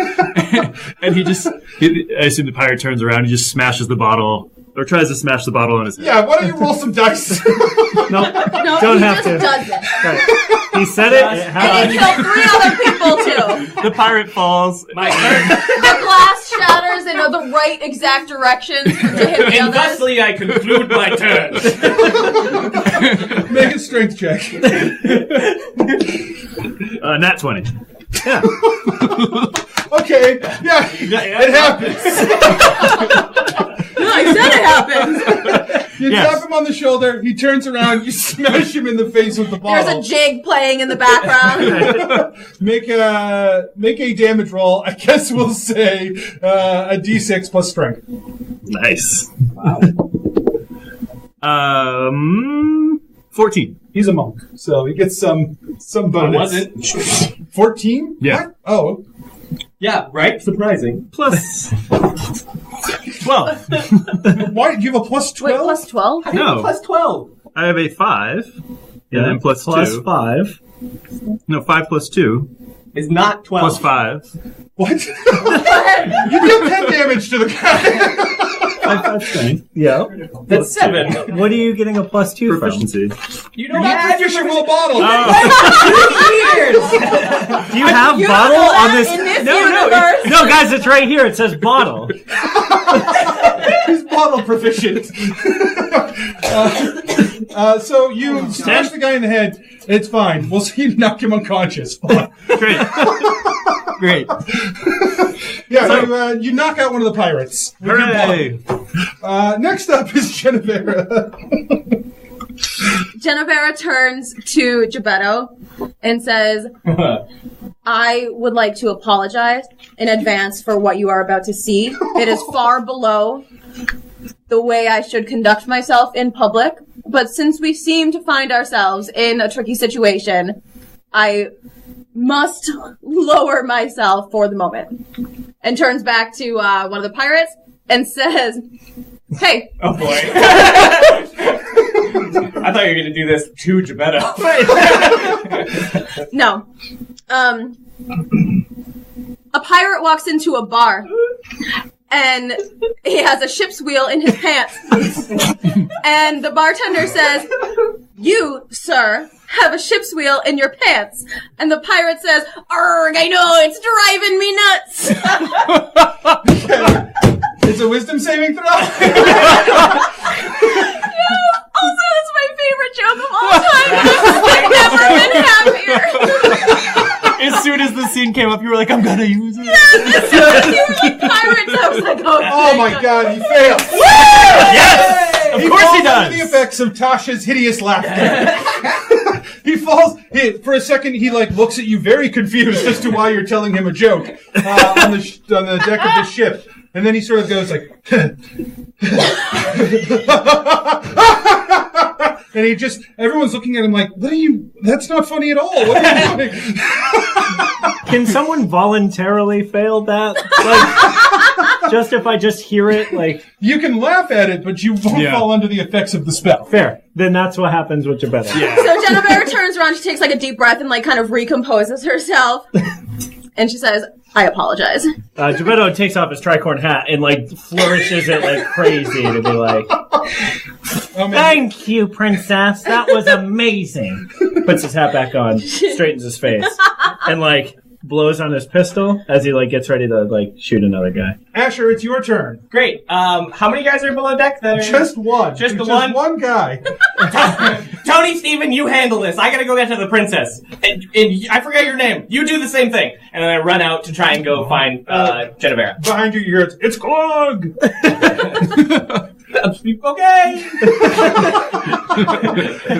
And I assume the pirate turns around. He just smashes the bottle. Or tries to smash the bottle on his head. Yeah, why don't you roll some dice? No, don't have to. Does it. Right. He said it. And he killed 3 other people too. The pirate falls. The glass shatters in the right exact directions to hit the And others. thusly I conclude my turn. Make a strength check. Nat 20. Yeah. Okay, yeah, it happens. No, I said it happens. You tap him on the shoulder, he turns around, you smash him in the face with the bottle. There's a jig playing in the background. Make a damage roll. I guess we'll say a d6 plus strength. Nice. Wow. 14. He's a monk, so he gets some bonus. Was it? 14? Yeah. What? Oh. Yeah, right? Surprising. Plus 12. Why did you have a plus 12? Wait, plus 12? No. Plus 12. I have a 5. And then plus 2. 5. No, 5 plus 2. Is not 12. Plus 5. What? You deal 10 damage to the guy. Yeah. That's 7. What are you getting a plus 2 Proficiency. You don't Not have your proficient with a bottle. Do you have bottle on this? In this universe. No, guys, it's right here. It says bottle. He's bottle proficient. So you smash the guy in the head. It's fine. We'll see you knock him unconscious. Fine. Great. Yeah, you knock out one of the pirates. with your Hooray. bottle. Next up is Genevera. Genevera turns to Gebetto and says, I would like to apologize in advance for what you are about to see. It is far below the way I should conduct myself in public. But since we seem to find ourselves in a tricky situation, I must lower myself for the moment. And turns back to one of the pirates and says, hey. Oh boy. I thought you were going to do this to Gebetto. No. A pirate walks into a bar and he has a ship's wheel in his pants. And the bartender says, you, sir, have a ship's wheel in your pants. And the pirate says, arg, I know, it's driving me nuts. It's a wisdom saving throw. Also, that's my favorite joke of all time. I've never been happier. As soon as the scene came up, you were like, I'm gonna use it. As soon as you were like pirates, I was like, oh, Oh my god, he failed. Yes! Of course he falls does! under the effects of Tasha's hideous laughter. He falls. For a second, he looks at you very confused as to why you're telling him a joke on the deck of the ship. And then he sort of goes like, and everyone's looking at him like, what are you, that's not funny at all. What are you doing? Can someone voluntarily fail that? Just if I just hear it, You can laugh at it, but you won't fall under the effects of the spell. Fair. Then that's what happens with Gebetto. Yeah. So Genevera turns around, she takes a deep breath and kind of recomposes herself. And she says, I apologize. Gebetto takes off his tricorn hat and flourishes it like crazy to be like, Oh, man. Thank you, princess. That was amazing. Puts his hat back on, straightens his face, and like blows on his pistol as he like gets ready to like shoot another guy. Asher, it's your turn. Great. How many guys are below deck? That are Just one. Just the Just one? one guy. Tony, Steven, you handle this. I gotta go get to the princess. And I forget your name. You do the same thing. And then I run out to try and go find Genevera. Behind you, you hear it's Glug! Okay.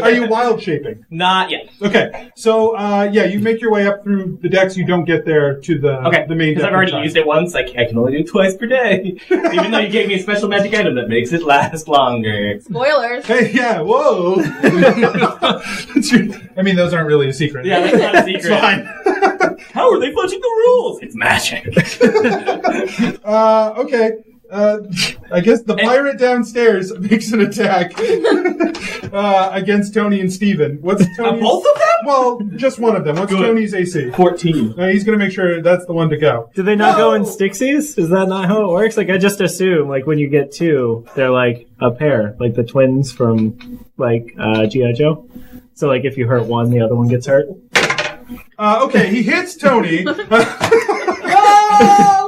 Are you wild shaping? Not yet. Okay, so you make your way up through the decks. You don't get there to the main because deck. I've already used it once. I can only do it twice per day. Even though you gave me a special magic item that makes it last longer. Spoilers. Hey, yeah, whoa! I mean, those aren't really a secret. Yeah, that's not a secret. It's fine. How are they fudging the rules? It's magic. Okay. I guess the pirate downstairs makes an attack against Tony and Steven. What's Tony's? Both of them? Well, just one of them. What's Tony's AC? 14. He's going to make sure that's the one to go. Do they not go in Stixies? Is that not how it works? Like, I just assume, like, when you get two, they're like a pair, like the twins from, like, G.I. Joe. So, like, if you hurt one, the other one gets hurt. Okay, he hits Tony.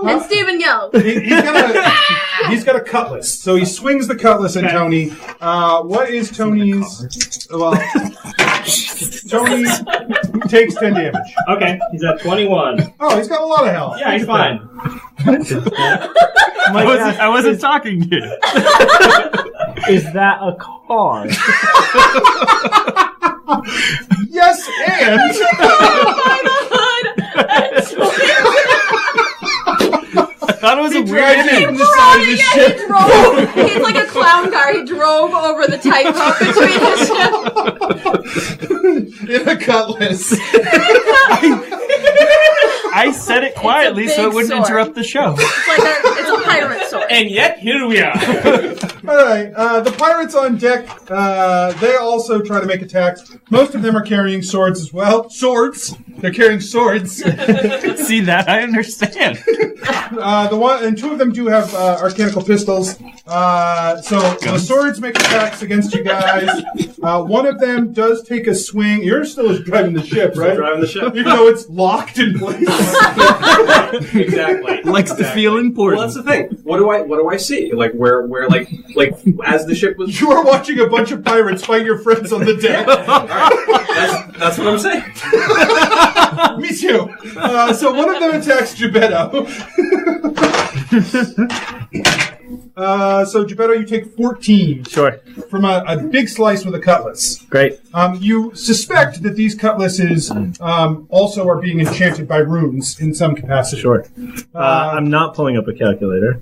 And Steven yells. He's got a cutlass, so he swings the cutlass at Tony. What is Tony's? Well, Tony takes 10 damage. Okay, he's at 21. Oh, he's got a lot of health. Yeah, he's fine. I wasn't talking to you. Is that a car? Yes, and I thought it was a weird dragged name. him from the side of the ship. He drove. He's like a clown car. He drove over the tightrope between the ship. in a cutlass. I said it quietly so it wouldn't sword. interrupt the show. It's a pirate sword. And yet, here we are. All right, the pirates on deck, they also try to make attacks. Most of them are carrying swords as well. Swords. They're carrying swords. See that? I understand. Two of them do have arcanical pistols. So the swords make attacks against you guys. One of them does take a swing. You're still driving the ship, right? Driving the ship. Even though it's locked in place. Exactly. Likes to feel important. Well, that's the thing. What do I see? Like where like as the ship was. You are watching a bunch of pirates fight your friends on the deck. That's what I'm saying. Me too. So one of them attacks Gebetto. So Gebetto, you take 14 Sure. from a big slice with a cutlass. Great. You suspect that these cutlasses also are being enchanted by runes in some capacity. Sure. I'm not pulling up a calculator.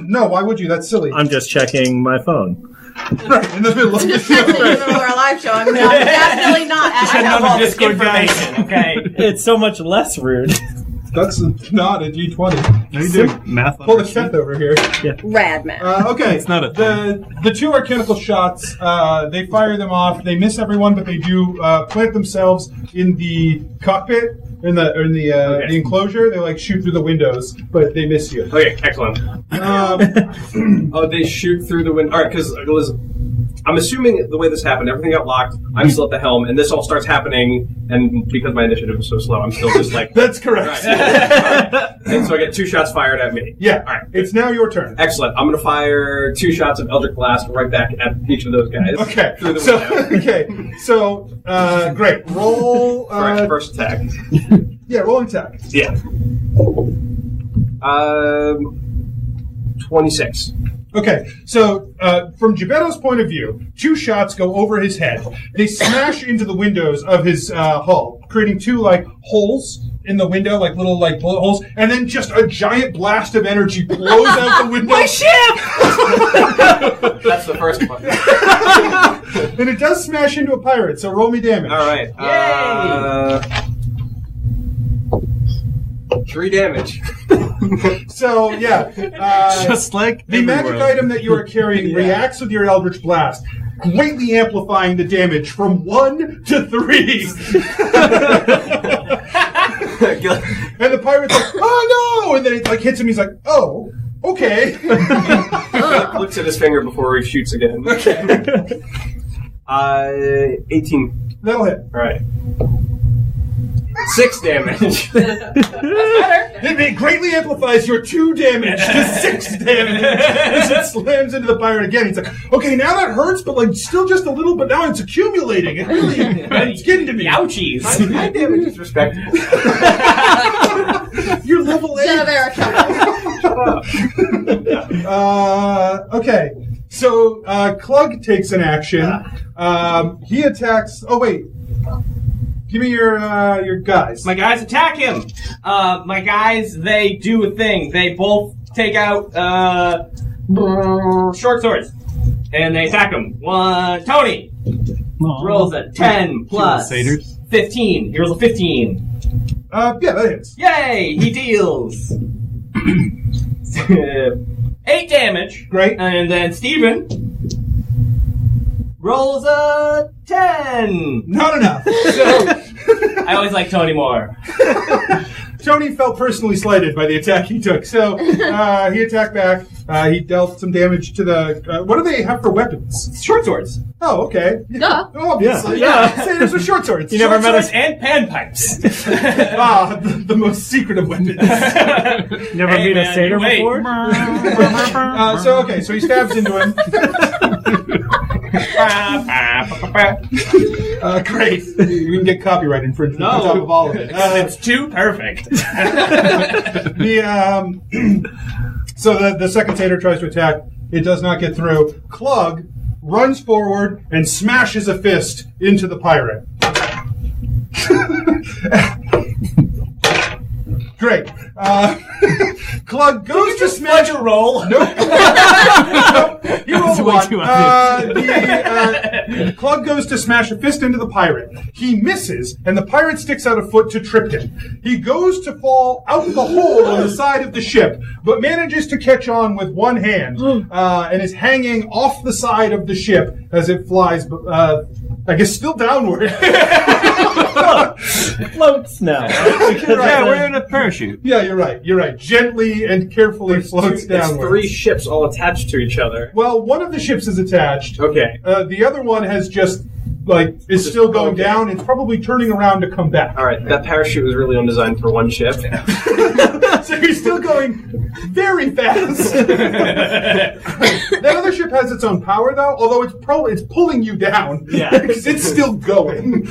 No, why would you? That's silly. I'm just checking my phone. Right, in the middle of the Just show. texting in the middle of our live show. I'm definitely not. I have all this information, okay? It's so much less rude. That's not a D20. How you doing? Math. Pull the Seth over here. Rad man. Okay, It's not a the two arcanical shots. They fire them off. They miss everyone, but they do plant themselves in the cockpit, in the enclosure. They like shoot through the windows, but they miss you. Okay, excellent. Oh, they shoot through the window. All right, because I'm assuming the way this happened, everything got locked. I'm still at the helm, and this all starts happening. And because my initiative is so slow, I'm still just like. That's correct. All right. And so I get 2 shots fired at me. Yeah. All right. It's now your turn. Excellent. I'm going to fire 2 shots of Eldritch Blast right back at each of those guys. Okay. Through the So window. great. Roll. First attack. Yeah, roll an attack. Yeah. 26. Okay, so from Gebetto's point of view, 2 shots go over his head. They smash into the windows of his hull, creating 2 like holes in the window, like little like bullet holes, and then just a giant blast of energy blows out the window. My ship! That's the first one. And it does smash into a pirate. So roll me damage. All right. 3 damage. So yeah, Just like the magic everywhere. item that you are carrying reacts with your Eldritch Blast, greatly amplifying the damage from 1 to 3. And the pirate's like, "Oh no!" And then it like hits him. He's like, "Oh, Okay. Looks at his finger before he shoots again. Okay. 18. That'll hit. All right. 6 damage. It greatly amplifies your 2 damage to 6 damage as it slams into the pirate again. He's like, okay, now that hurts, but like still just a little, but now it's accumulating. It really, it's getting to me. Ouchies. My damage is respectable. You're level 8. Okay. So, Klug takes an action. He attacks... Oh, wait. Give me your guys. My guys attack him. My guys, they do a thing. They both take out short swords, and they attack him. Tony rolls a 10 plus 15. He rolls a 15. Yeah, that hits. Yay! He deals 8 damage. Great. And then Steven rolls a 10. Not enough. So, I always like Tony more. Tony felt personally slighted by the attack he took, so he attacked back. He dealt some damage to the... what do they have for weapons? Short swords. Oh, okay. Duh. Obviously. Yeah. Satyrs with short swords. You never met us? us and panpipes. The most secret of weapons. Never meet a satyr before? So he stabs into him. Great. We can get copyright infringement on top of all of it. It's too perfect. So the second satyr tries to attack. It does not get through. Klug runs forward and smashes a fist into the pirate. Great. Klug goes to smash a roll. Nope. He rolled a 1. Klug goes to smash a fist into the pirate. He misses, and the pirate sticks out a foot to trip him. He goes to fall out the hole on the side of the ship, but manages to catch on with one hand, and is hanging off the side of the ship as it flies, I guess still downward. Floats now. Yeah, we're in a parachute. Yeah, you're right. Gently and carefully floats downward. 3 ships all attached to each other. Well, one of the ships is attached. Okay. The other one has just, is still going down. It's probably turning around to come back. All right, that parachute was really undesigned for one ship. So you're still going very fast. That other ship has its own power, though, although it's pulling you down. Yeah. Because it's still going.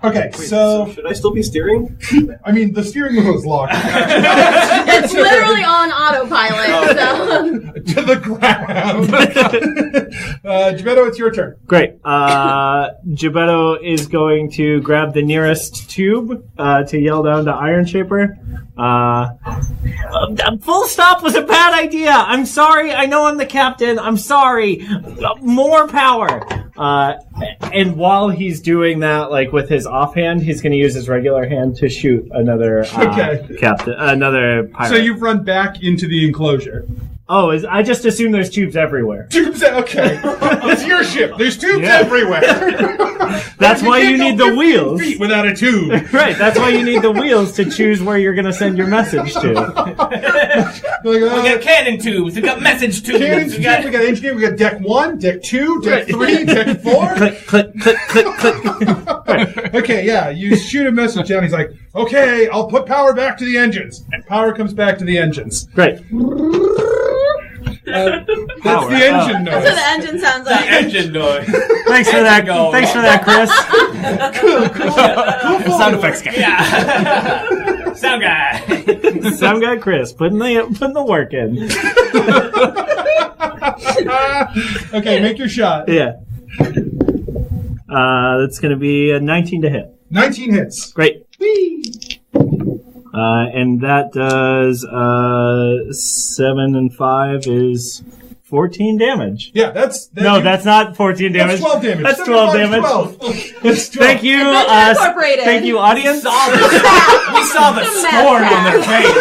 Okay, so should I still be steering? I mean, the steering wheel is locked. It's literally on autopilot. So. To the ground. Gebetto, it's your turn. Great. Gebetto is going to grab the nearest tube to yell down to Iron Shaper. Full stop was a bad idea. I'm sorry. I know I'm the captain. I'm sorry. More power. And while he's doing that, with his offhand, he's going to use his regular hand to shoot another captain, another pirate. So you've run back into the enclosure. Oh, I just assume there's tubes everywhere. Tubes, okay. It's your ship. There's tubes everywhere. That's why you need the wheels. Feet without a tube. Right, that's why you need the wheels to choose where you're going to send your message to. We got cannon tubes. We got message tubes. Cannon tubes. We got engineer. We got deck 1, deck 2, deck 3, deck 4. Click, click, click, click, click. Right. Okay, yeah. You shoot a message down. He's like, okay, I'll put power back to the engines. And power comes back to the engines. Great. That's the engine noise. That's what the engine sounds like. Engine noise. Thanks for that. Thanks for that, Chris. Cool Sound effects guy. Yeah. Sound guy. Sound guy Chris, putting the work in. Okay, make your shot. Yeah. That's going to be a 19 to hit. 19 hits. Great. And that does 7 and 5 is 14 damage. Yeah, that's not 14 damage. That's 12 damage. That's 12 damage. 12. That's 12. Thank you. Adventure Incorporated. Thank you, audience. We saw the scorn on their face.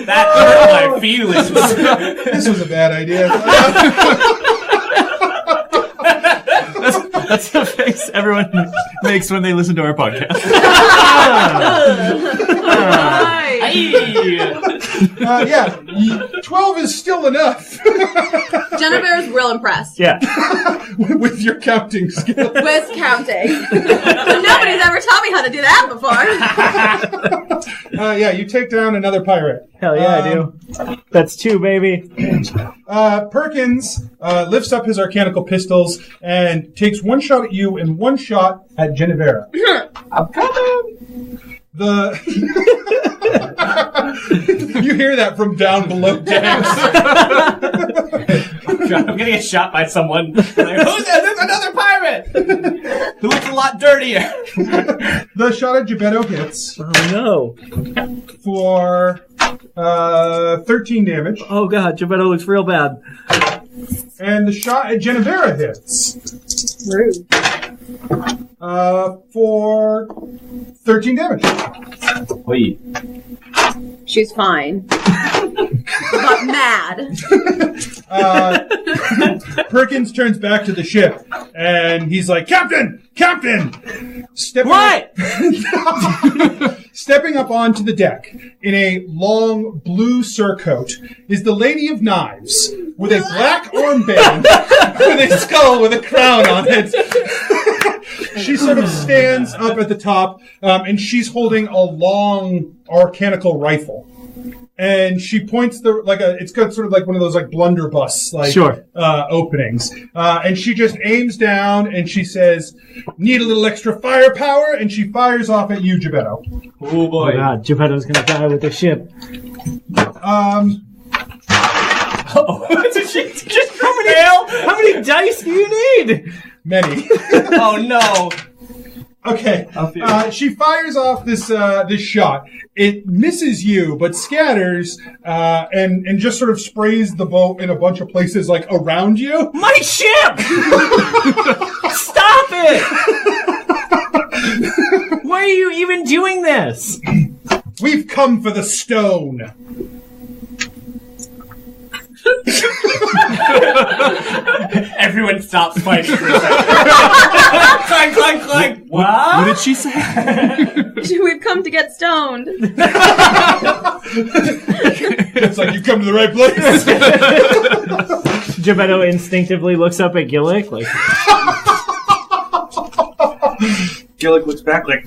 That hurt my feelings. This was a bad idea. That's the face everyone makes when they listen to our podcast. I Yeah, 12 is still enough. Genevera's real impressed. Yeah. With your counting skill. With counting. Nobody's ever taught me how to do that before. Yeah, you take down another pirate. Hell yeah, I do. That's 2, baby. Perkins lifts up his arcanical pistols and takes one shot at you and one shot at Genevera. I'm coming. You hear that from down below decks. I'm gonna get shot by someone. Like, who's that? There's another pirate who looks a lot dirtier. The shot at Gebetto hits Oh no. for 13 damage. Oh god, Gebetto looks real bad. And the shot at Genevera hits Rude. for 13 damage. Wait. She's fine. But mad. Perkins turns back to the ship and he's like, Captain! Stepping up onto the deck in a long blue surcoat is the Lady of Knives with a black armband with a skull with a crown on it. She sort of stands up at the top and she's holding a long arcanical rifle. And she points it's got sort of like one of those like blunderbuss openings. And she just aims down and she says, need a little extra firepower, and she fires off at you, Gebetto. Oh boy. Oh god, Gebetto's gonna die with the ship. How many dice do you need? Many. Oh no. Okay. She fires off this shot. It misses you, but scatters and just sort of sprays the boat in a bunch of places like around you. My ship! Stop it! Why are you even doing this? We've come for the stone. Everyone stops fighting for a second. Clang, clang, clang. What did she say? We've come to get stoned. It's like you've come to the right place. Gebetto instinctively looks up at Gillick, like... Gillick looks back like,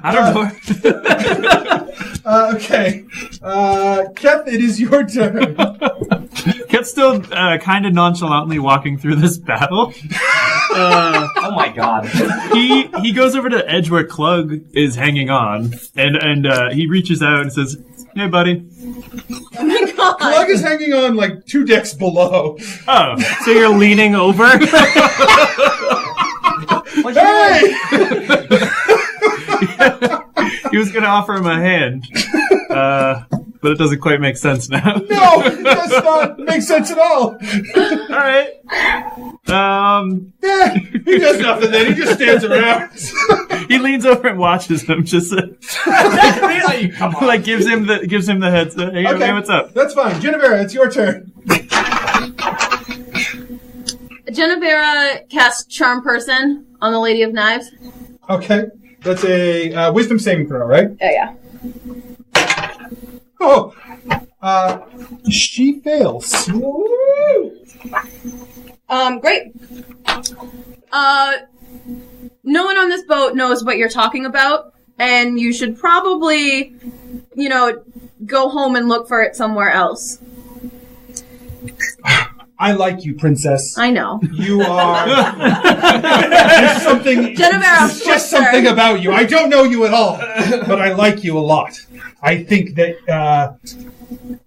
I don't know. Okay. Keth, it is your turn. Ket's still kind of nonchalantly walking through this battle. Oh my god. He goes over to the edge where Klug is hanging on, and he reaches out and says, "Hey, buddy." Oh my god. Plug is hanging on like 2 decks below. Oh, So you're leaning over? Hey! he was gonna offer him a hand, but it doesn't quite make sense now. No, it does not make sense at all. All right. Yeah, he does nothing then. He just stands around. He leans over and watches him. Just Really? Come on. like gives him the heads. Hey, Okay, what's up? That's fine. Genevera, it's your turn. Genevera casts Charm Person on the Lady of Knives. Okay, that's a wisdom saving throw, right? Yeah. Oh, she fails. Great. No one on this boat knows what you're talking about, and you should probably, go home and look for it somewhere else. I like you, princess. I know. You are. There's something. Genevera, There's just something about you. I don't know you at all, but I like you a lot. I think that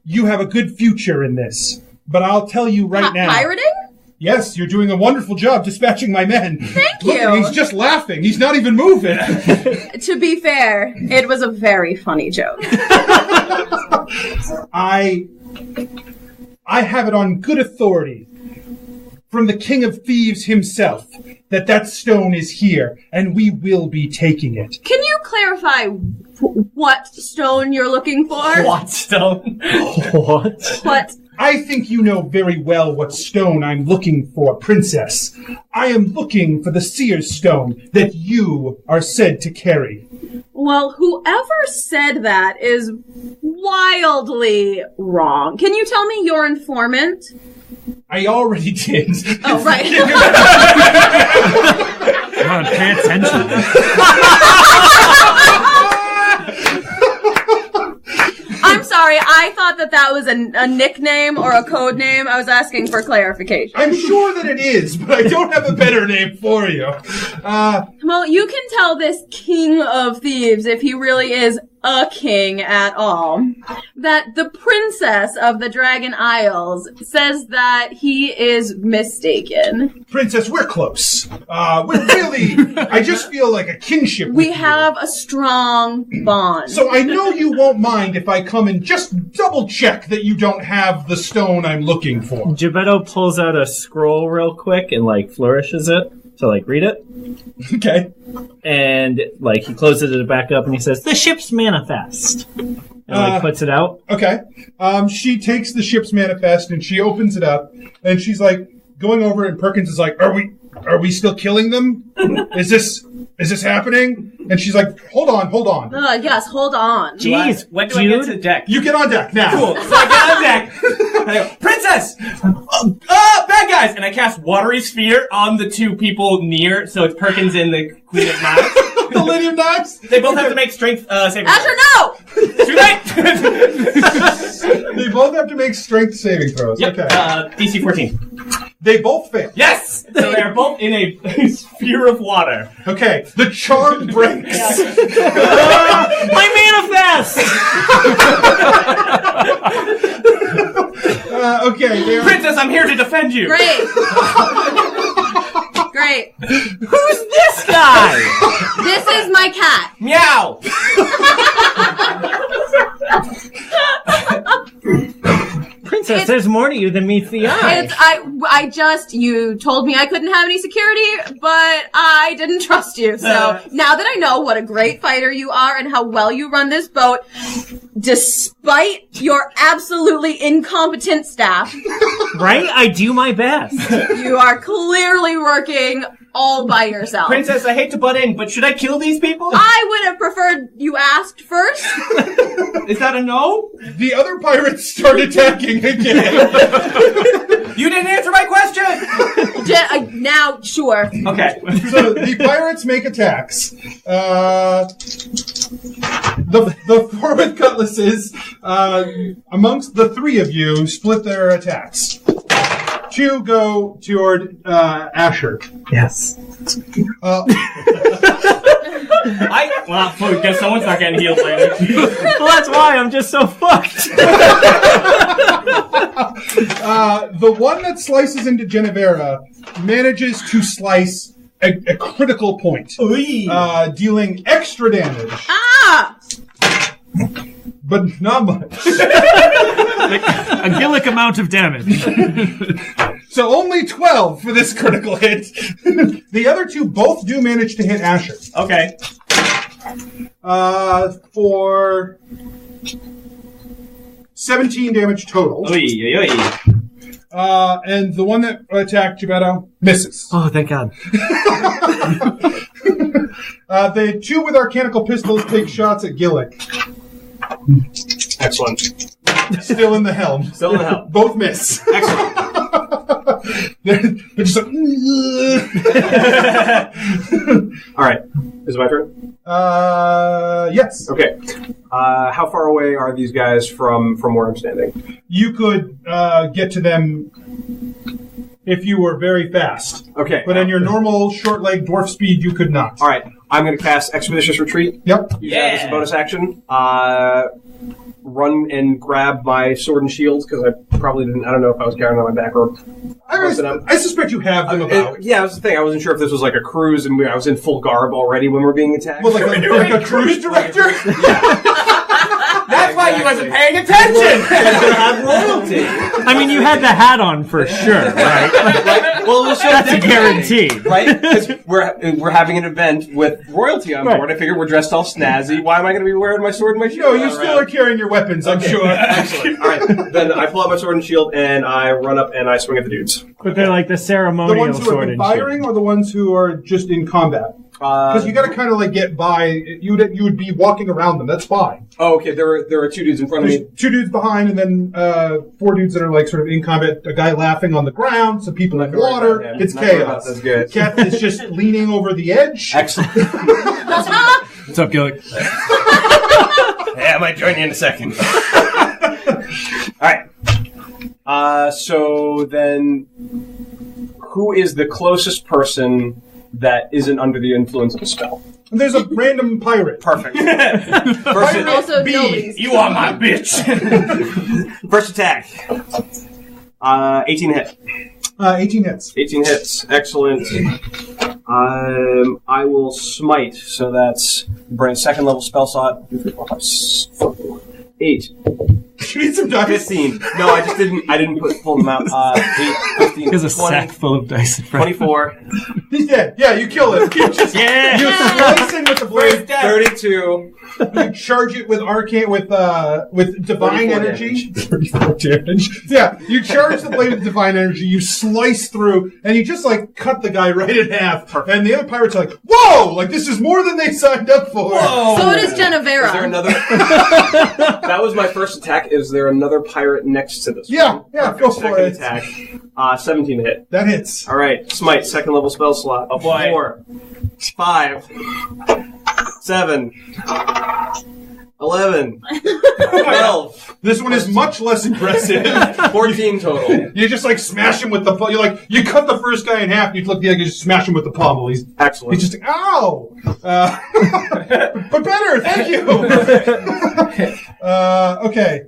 you have a good future in this. But I'll tell you right now. Pirating? Yes, you're doing a wonderful job dispatching my men. Thank Look, you. he's just laughing. He's not even moving. To be fair, it was a very funny joke. I have it on good authority from the King of Thieves himself that stone is here, and we will be taking it. Can you clarify what stone you're looking for? What stone? What? What? I think you know very well what stone I'm looking for, Princess. I am looking for the Seer's Stone that you are said to carry. Well, whoever said that is wildly wrong. Can you tell me your informant? I already did. Oh, right. Come on, pay attention. I'm sorry, I thought that was a nickname or a code name. I was asking for clarification. I'm sure that it is, but I don't have a better name for you. Well, you can tell this king of thieves, if he really is a king at all, that the princess of the Dragon Isles says that he is mistaken. Princess, we're close. We're really... I just feel like a kinship with We you. have a strong bond. So I know you won't mind if I come and just double check that you don't have the stone I'm looking for. Gebetto pulls out a scroll real quick and, like, flourishes it to, like, read it. Okay. And, like, he closes it back up and he says, "The ship's manifest." And, like, puts it out. Okay. She takes the ship's manifest and she opens it up and she's like going over and Perkins is like, Are we still killing them? Is this happening? And she's like, hold on. Yes, hold on. Jeez, when do I get to the deck? You get on deck now. Cool. So I get on deck. I go, "Princess! Bad guys!" And I cast Watery Sphere on the two people near, so it's Perkins and the Queen of Knives. The Lady of Knives? They both have to make strength saving Asher, no! throws. Too late! They both have to make strength saving throws. Yep, Okay. DC 14. They both fail. Yes! So they are both in a sphere of water. Okay. The charm breaks. My manifest! Okay. They are... Princess, I'm here to defend you! Great. Great. Who's this guy? This is my cat. Meow! Princess, there's more to you than meets the eye. You told me I couldn't have any security, but I didn't trust you. So now that I know what a great fighter you are and how well you run this boat, despite your absolutely incompetent staff, Right? I do my best. you are clearly working all by yourself. Princess, I hate to butt in, but should I kill these people? I would have preferred you asked first. Is that a no? The other pirates start attacking again. You didn't answer my question! Now, sure. Okay. So the pirates make attacks. The four with cutlasses, amongst the three of you, split their attacks. Two go toward Asher. Yes. I guess someone's not getting healed later. Well, that's why I'm just so fucked. The one that slices into Genevera manages to slice a critical point, dealing extra damage, Ah! but not much. A Gillick amount of damage. So only 12 for this critical hit. The other two both do manage to hit Asher. Okay. For 17 damage total. And the one that attacked Gebetto misses. Oh, thank God. The two with arcanical pistols take shots at Gillick. Excellent. Still in the helm. Still in the helm. Both miss. Excellent. They're just like... All right. Is it my turn? Yes. Okay. How far away are these guys from where I'm standing? You could get to them if you were very fast. Okay. But in your normal short-legged dwarf speed, you could not. All right. I'm going to cast Expeditious Retreat. Yep. Use that as a bonus action. Run and grab my sword and shield, because I probably didn't... I don't know if I was carrying on my back or... I suspect you have them about. Yeah, that's the thing. I wasn't sure if this was like a cruise and I was in full garb already when we're being attacked. Well, like a cruise director? That's why you wasn't paying attention! have royalty. I mean, you had the hat on for sure, right? Well, we'll show That's a guarantee. Right? Because we're having an event with royalty on board. I figured we're dressed all snazzy. Why am I going to be wearing my sword and my shield? No, you still are carrying your weapons, I'm sure. Excellent. All right. Then I pull out my sword and shield and I run up and I swing at the dudes. But they're like the The ceremonial ones who have sword been and shit. firing or the ones who are just in combat? Because you got to kind of like get by. You would be walking around them. That's fine. Oh, okay. There are 2 dudes in front of There's me. 2 dudes behind, and then 4 dudes that are like sort of in combat. A guy laughing on the ground. Some people in water. It's chaos. That's good. Kath is just leaning over the edge. Excellent. What's up, Gillick? Yeah, I might join you in a second. All right. So then, who is the closest person that isn't under the influence of a spell? And there's a random pirate. Perfect. Pirate Also, B. nobody's. You are my bitch. First attack. 18 hit. 18 hits. 18 hits. Excellent. I will smite. So that's burn a 2nd level spell slot. 8. You need some dice. 15. No, I just didn't. I didn't pull them out. 8, 15, There's a 20, sack full of dice in front. 24, He's dead. Yeah, you kill him. You just you slice in with the blade. 32. You charge it with arcane with divine 34 energy. 34 damage. Yeah, you charge the blade with divine energy. You slice through, and you just like cut the guy right in half. And the other pirates are like, "Whoa! Like this is more than they signed up for." Whoa. So does Genevera. Is there another? That was my first attack. Is there another pirate next to this? Yeah, one? yeah, Perfect. go for Second it. attack. 17 hit. That hits. All right, smite. 2nd level spell slot. Oh, boy. 4, 5, 7, 11, 12, This one is much less aggressive. 14 total. You just like smash him with the you cut the first guy in half. You look like you just smash him with the pommel. He's Excellent. just ow. But better, thank you. Okay.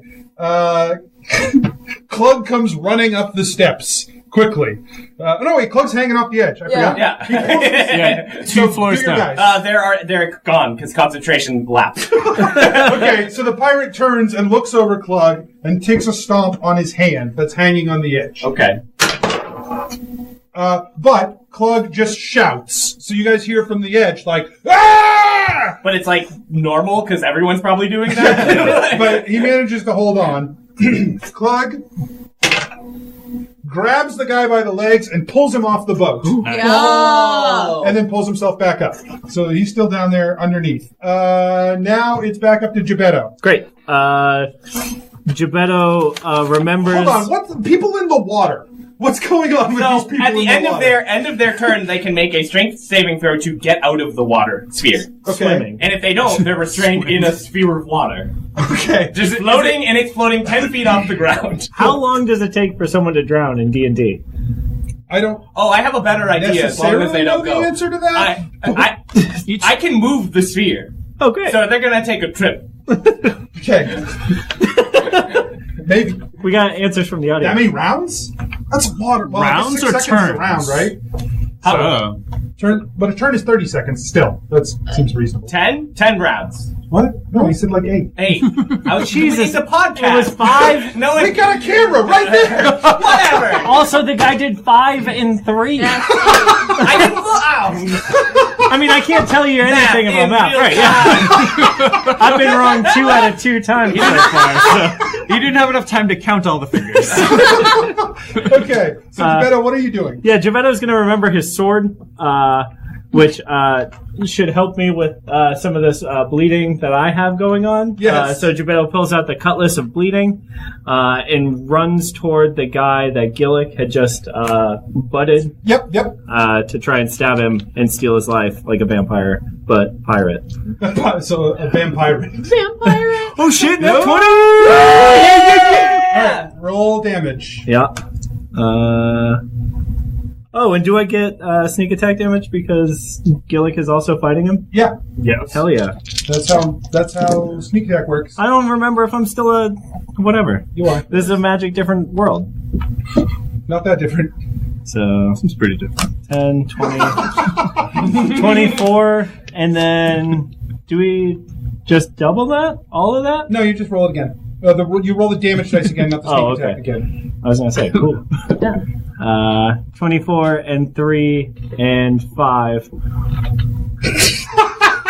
Clug comes running up the steps quickly. No, wait, Clug's hanging off the edge. I forgot. Yeah. Two floors do your down. guys. They're gone because concentration lapsed. Okay, so the pirate turns and looks over Clug and takes a stomp on his hand that's hanging on the edge. Okay. But Clug just shouts. So you guys hear from the edge, like, "Ah!" But it's like normal because everyone's probably doing that. But he manages to hold on. Clug grabs the guy by the legs and pulls him off the boat. Yeah. And then pulls himself back up. So he's still down there underneath. Now it's back up to Gebetto. Great. Gebetto remembers. Hold on, what's people in the water? What's going on with these So people at the in end the of water? their turn, they can make a strength saving throw to get out of the water sphere. Okay. Swimming. And if they don't, they're restrained in a sphere of water. Okay. Just floating, and it's floating 10 feet off the ground. How long does it take for someone to drown in D&D? I don't Oh, I have a better idea as long as necessarily they know don't the go. answer to that. I can move the sphere. Oh, great. So they're going to take a trip. Okay. Maybe. We got answers from the That audience. many rounds? That's water. Well, Rounds 6 or seconds is a turns? round, right? Oh. Turn, but a turn is 30 seconds still. That seems reasonable. 10 rounds. What? No, he said like 8. 8. I was Jesus. It's a podcast. It was 5. No, We got a camera right there! whatever. Also, the guy did 5 and 3. I didn't look out. I mean, I can't tell you anything Math about in math. real Right, yeah. I've been wrong 2 out of 2 times so far. So. You didn't have enough time to count all the fingers. Okay, so Gebetto, what are you doing? Yeah, Gebetto's going to remember his sword, which should help me with some of this bleeding that I have going on. Yes. So Gebetto pulls out the cutlass of bleeding and runs toward the guy that Gillick had just butted Yep. to try and stab him and steal his life like a vampire, but pirate. So a vampire. Vampire. Oh shit, no 20! Alright, roll damage. Yeah. Oh, and do I get sneak attack damage because Gillick is also fighting him? Yeah, Yes. Hell yeah. that's how sneak attack works. I don't remember if I'm still a whatever. You are. This is a magic different world. Not that different. So Seems pretty different. 10, 20, 24, and then do we just double that? All of that? No, you just roll it again. You roll the damage dice again, not the sneak Oh, attack okay. again. I was gonna say, cool. 24 and 3 and 5.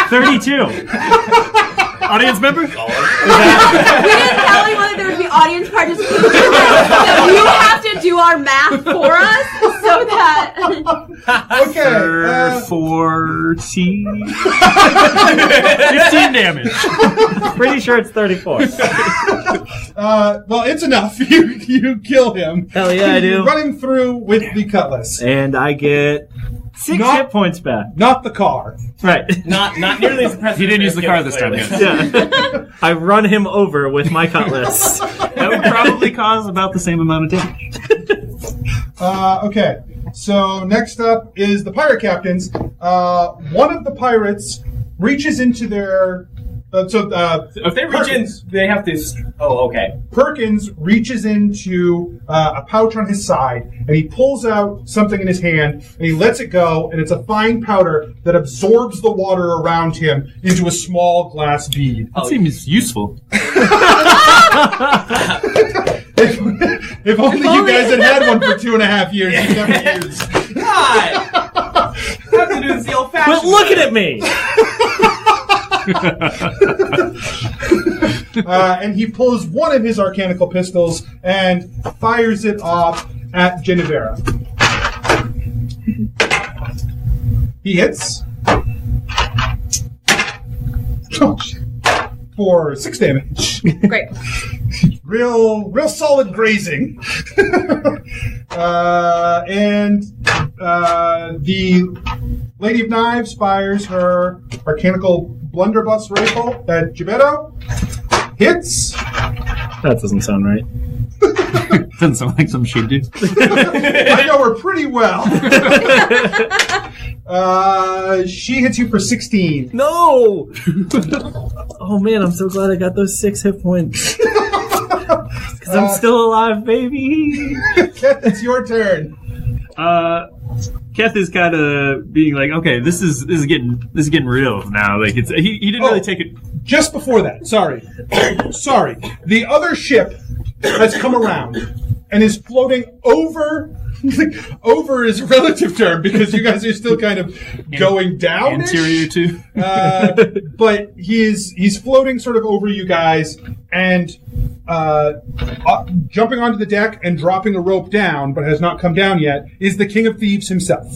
32. Audience member? We didn't tell anyone that there would be audience participation. So you have to do our math for us so that. Okay, 15 damage. Pretty sure it's 34. Well, it's enough. You kill him. Hell yeah, I do. You run him through with the cutlass. And I get 6 hit points back. Not the car. Right. Not nearly as impressive. He didn't use the car this time. Yeah. I run him over with my cutlass. That would probably cause about the same amount of damage. Okay. So next up is the pirate captains. One of the pirates reaches into their... if they reach in, they have to... Oh, okay. Perkins reaches into a pouch on his side, and he pulls out something in his hand, and he lets it go, and it's a fine powder that absorbs the water around him into a small glass bead. That seems useful. If only you guys had one for 2.5 years, you'd never used. God! You have to do this the old-fashioned Quit looking at me! And he pulls one of his arcanical pistols and fires it off at Genevera. He hits for 6 damage. Great. Real solid grazing. And the Lady of Knives fires her arcanical blunderbuss rifle at Gibetto. Hits. That doesn't sound right. Doesn't sound like some she'd do. I know her pretty well. She hits you for 16. No! Oh man, I'm so glad I got those 6 hit points. Because I'm still alive, baby! Keth, it's your turn. Keth is kind of being like, okay, this is getting real now. Like he didn't really take it. Just before that, sorry. The other ship has come around and is floating over. Over is a relative term because you guys are still kind of going down. Interior too. But he's floating sort of over you guys and jumping onto the deck and dropping a rope down, but has not come down yet, is the King of Thieves himself.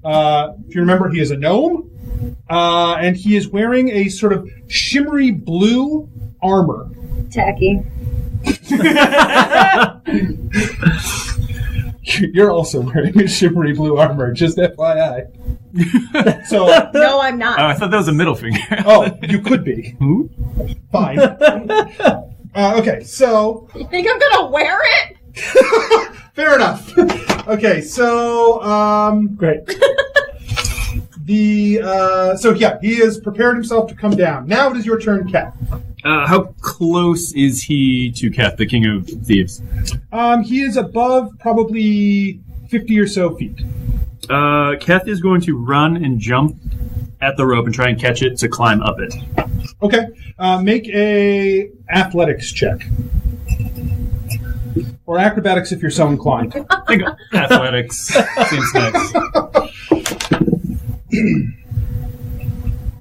If you remember, he is a gnome, and he is wearing a sort of shimmery blue armor. Tacky. You're also wearing a shimmery blue armor, just FYI. So No, I'm not. I thought that was a middle finger. Oh, you could be. Fine. Okay, so... You think I'm gonna wear it? Fair enough. Okay, so... Great. He has prepared himself to come down. Now it is your turn, Kat. How close is he to Keth, the King of Thieves? He is above probably 50 or so feet. Keth is going to run and jump at the rope and try and catch it to climb up it. Okay. Make a athletics check. Or acrobatics if you're so inclined. I think athletics seems nice.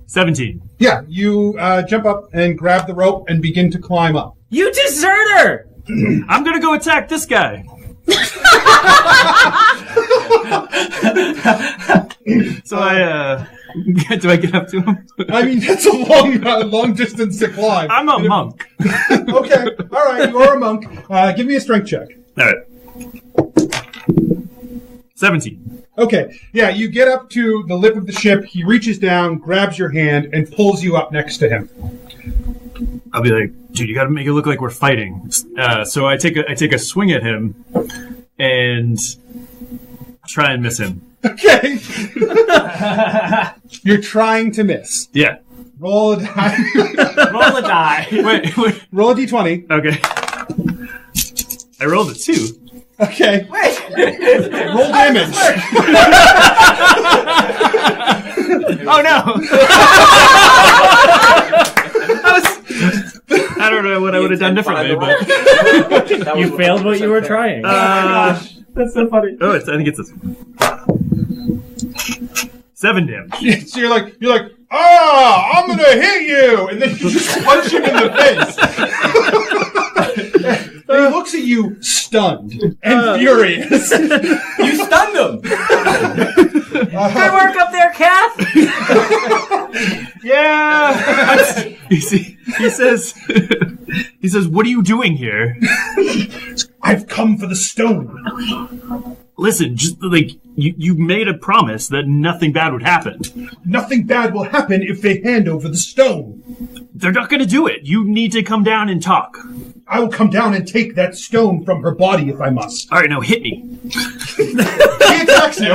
17. Yeah, you jump up and grab the rope and begin to climb up. You deserter! I'm gonna go attack this guy. So do I get up to him? I mean, that's a long distance to climb. I'm a monk. Okay, all right, you are a monk. Give me a strength check. All right. 17. Okay, yeah, you get up to the lip of the ship. He reaches down, grabs your hand, and pulls you up next to him. I'll be like, dude, you got to make it look like we're fighting. So I take a swing at him and try and miss him. Okay. You're trying to miss. Yeah. Roll a die. Roll a die. Wait. Roll a d20. Okay. I rolled a 2. Okay. Wait. Roll damage. Oh no! I don't know what I would have done differently, but You failed what you were trying. That's so funny. I think it's this one. 7 damage. So you're like, I'm gonna hit you, and then you just punch him in the face. And he looks at you, stunned and furious. You stunned him. Good work up there, he says, "What are you doing here?" I've come for the stone. Listen, just like you made a promise that nothing bad would happen. Nothing bad will happen if they hand over the stone. They're not going to do it. You need to come down and talk. I will come down and take that stone from her body if I must. All right, now hit me. He attacks you.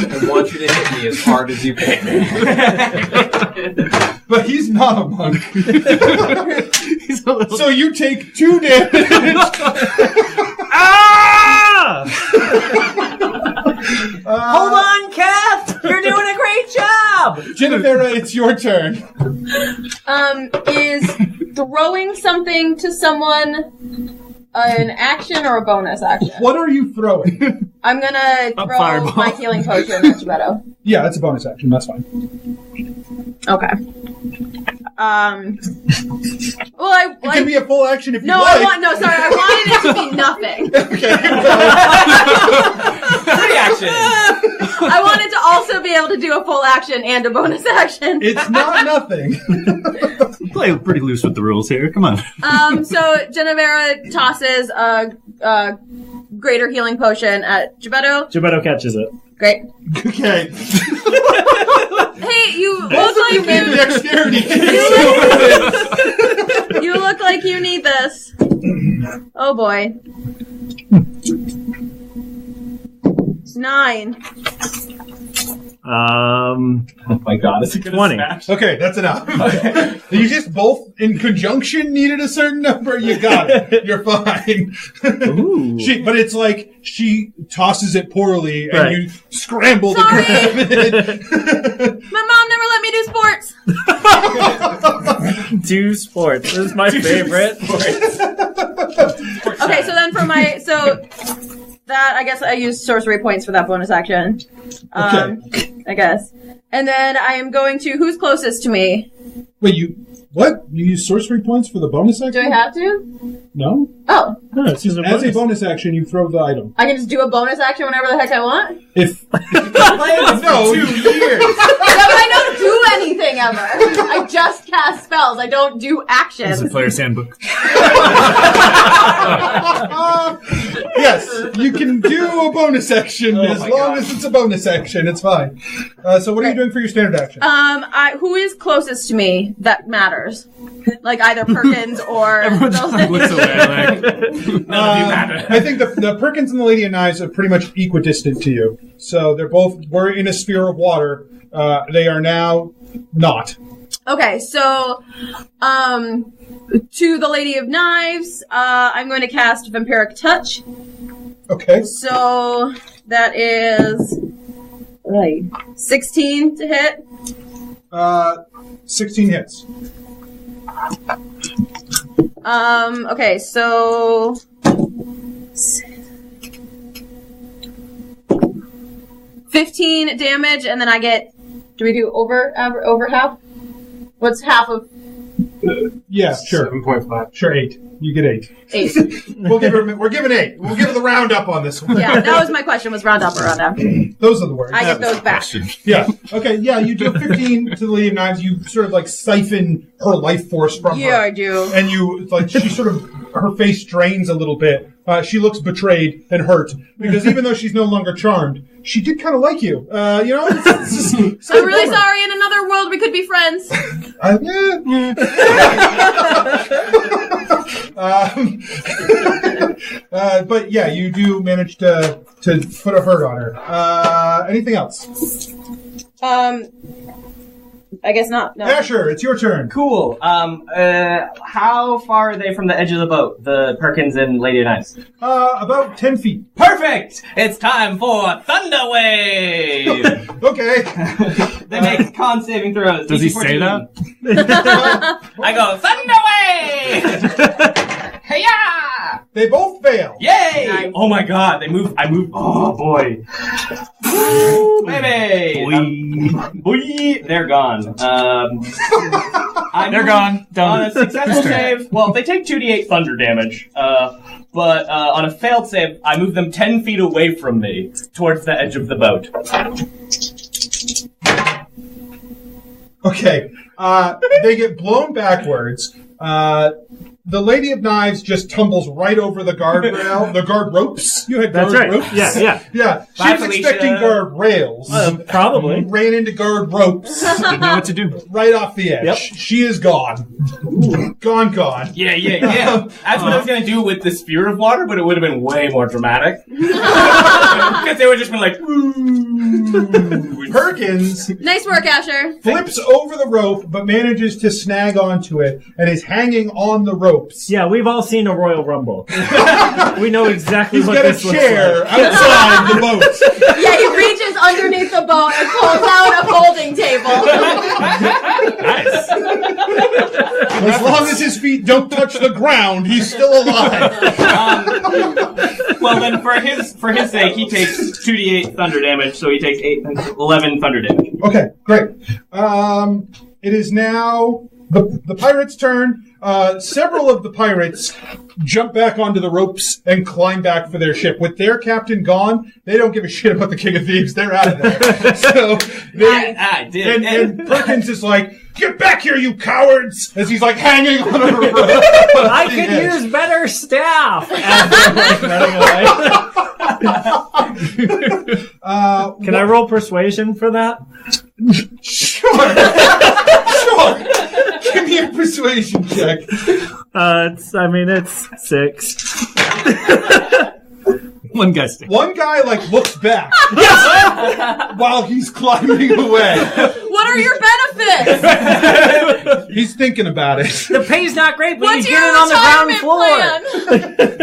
I want you to hit me as hard as you can. But he's not a monk. He's a little... So you take 2 damage. Ah! Hold on, Kath! You're doing a great job! Genevera, it's your turn. Is throwing something to someone an action or a bonus action? What are you throwing? I'm gonna throw fireball. my healing potion at Gebetto. Yeah, that's a bonus action. That's fine. Okay. Well, It can be a full action if you no, like. I wanted it to be nothing. Free action! I wanted to also be able to do a full action and a bonus action. It's not nothing. Play pretty loose with the rules here. Come on. So Genevera tosses a greater healing potion at Gebetto. Gebetto catches it. Great. Okay. Hey, you look like you Dexterity. you look like you need this. Oh boy. 9. Oh my god, is it gonna 20. smash? Okay, that's enough. You just both in conjunction needed a certain number. You got it. You're fine. Ooh. But it's like she tosses it poorly, and Right. you scramble Sorry. to grab it. My mom never let me do sports. Do sports. This is my favorite. Okay, so then for my that I guess I use sorcery points for that bonus action. I guess. And then I am going to who's closest to me? Wait, what? You use sorcery points for the bonus action? Do I have to? No. Oh. No, it's just a As a bonus. bonus action, you throw the item. I can just do a bonus action whenever the heck I want? If Playing this for 2 years! Yeah, but I don't do anything ever. I just cast spells. I don't do actions. It's a player's handbook. yes, you can do a bonus action as long as it's a bonus action. It's fine. So what are you doing for your standard action? Who is closest to me that matters? Like either Perkins or Looks away like... I think the Perkins and the Lady of Knives are pretty much equidistant to you. So they're both were in a sphere of water. They are now not. Okay, so to the Lady of Knives, I'm going to cast Vampiric Touch. Okay. So that is 16 to hit. 16 hits. Okay, so 15 damage, and then I get. Do we do over half? What's half of Yeah, sure. 7.5. Sure, 8. You get 8. 8? We're giving 8. We'll give it the round up on this one. Yeah, that was my question. Was round up or round down? Those are the words. I get those back. Yeah. Okay. Yeah. You do 15 to the Lady of Knives. You sort of like siphon her life force from her. Yeah, I do. And you she sort of her face drains a little bit. She looks betrayed and hurt because even though she's no longer charmed, she did kind of like you. It's just, I'm really sorry. In another world, we could be friends. But yeah, you do manage to put a hurt on her. Anything else? I guess not. No. Asher, it's your turn. Cool. How far are they from the edge of the boat, the Perkins and Lady of Knives? About 10 feet. Perfect! It's time for Thunder Wave! Okay. They make con saving throws. Does he DC say 14. that? I go, Thunder Wave! Hey-ya! They both fail. Yay! Nice. Oh my god, I move. Oh boy. Woo, baby! Boy. They're gone. They're gone. Done. On a successful save, well, they take 2d8 thunder damage. But on a failed save, I move them 10 feet away from me, towards the edge of the boat. Okay. They get blown backwards. The Lady of Knives just tumbles right over the guardrail, the guard ropes. You had guard ropes? Yeah. She was expecting guard rails. Probably. Ran into guard ropes. Didn't know what to do. Right off the edge. Yep. She is gone. Gone. Yeah. That's what I was going to do with the sphere of water, but it would have been way more dramatic. Because they would just been like, Perkins Nice work, Asher. flips over the rope, but manages to snag onto it and is hanging on the ropes. Yeah, we've all seen a Royal Rumble. We know exactly He's what got a this looks chair like. outside the boat. Yeah, he reaches underneath the boat and pulls out a folding table. nice. As long as his feet don't touch the ground, he's still alive. Well, then for his sake, he takes 2d8 thunder damage, so he takes 11 thunder damage. Okay, great. It is now the pirates' turn. Several of the pirates jump back onto the ropes and climb back for their ship. With their captain gone, they don't give a shit about the King of Thieves. They're out of there. So I did. And Perkins is like, "Get back here, you cowards!" As he's like hanging on a rope. I could use better staff. As they're, like, running away. Can I roll persuasion for that? Sure. Give me a persuasion check. It's 6. One guy sticks. One guy looks back while he's climbing away. What are your benefits? He's thinking about it. The pay's not great, but What's you your get it on the ground retirement floor.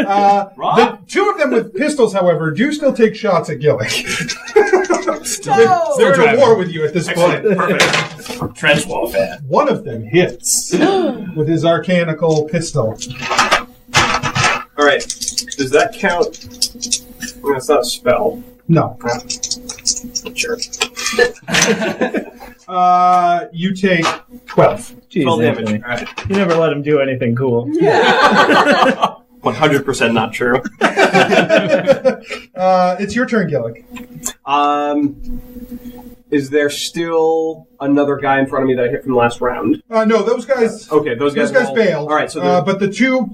plan? The two of them with pistols, however, do still take shots at Gillick. They're at a war with you at this point. Perfect. Trench wall fan. One of them hits with his arcanical pistol. All right. Does that count? That's not a spell. No. Sure. You take 12. 12 damage. Anthony. All right. You never let him do anything cool. 100% not true. It's your turn, Gillick. Is there still another guy in front of me that I hit from the last round? No, those guys. Okay, those guys bailed. All right, so but the two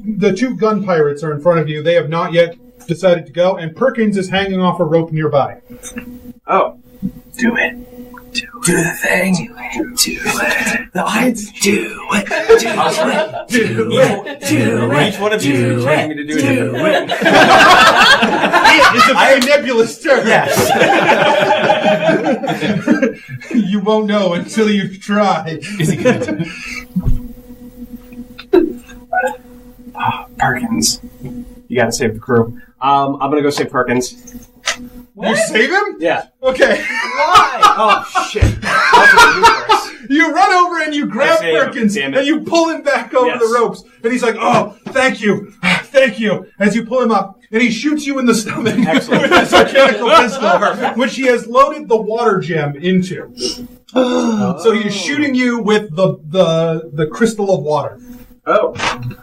gun pirates are in front of you. They have not yet decided to go, and Perkins is hanging off a rope nearby. oh, Do it. Do the thing. Do it. The lights. Do it. each one of you is trying me to do it. It's a very nebulous term. Yes. You won't know until you try. Is he good? Perkins, you gotta save the crew. I'm gonna go save Perkins. You save him? Yeah. Okay. Why? Oh shit. You run over and you grab save him, Perkins damn it. and you pull him back over Yes. the ropes. And he's like, "Oh, thank you. As you pull him up. And he shoots you in the stomach Excellent. with his arcanical pistol, which he has loaded the water gem into. So he is shooting you with the crystal of water. Oh.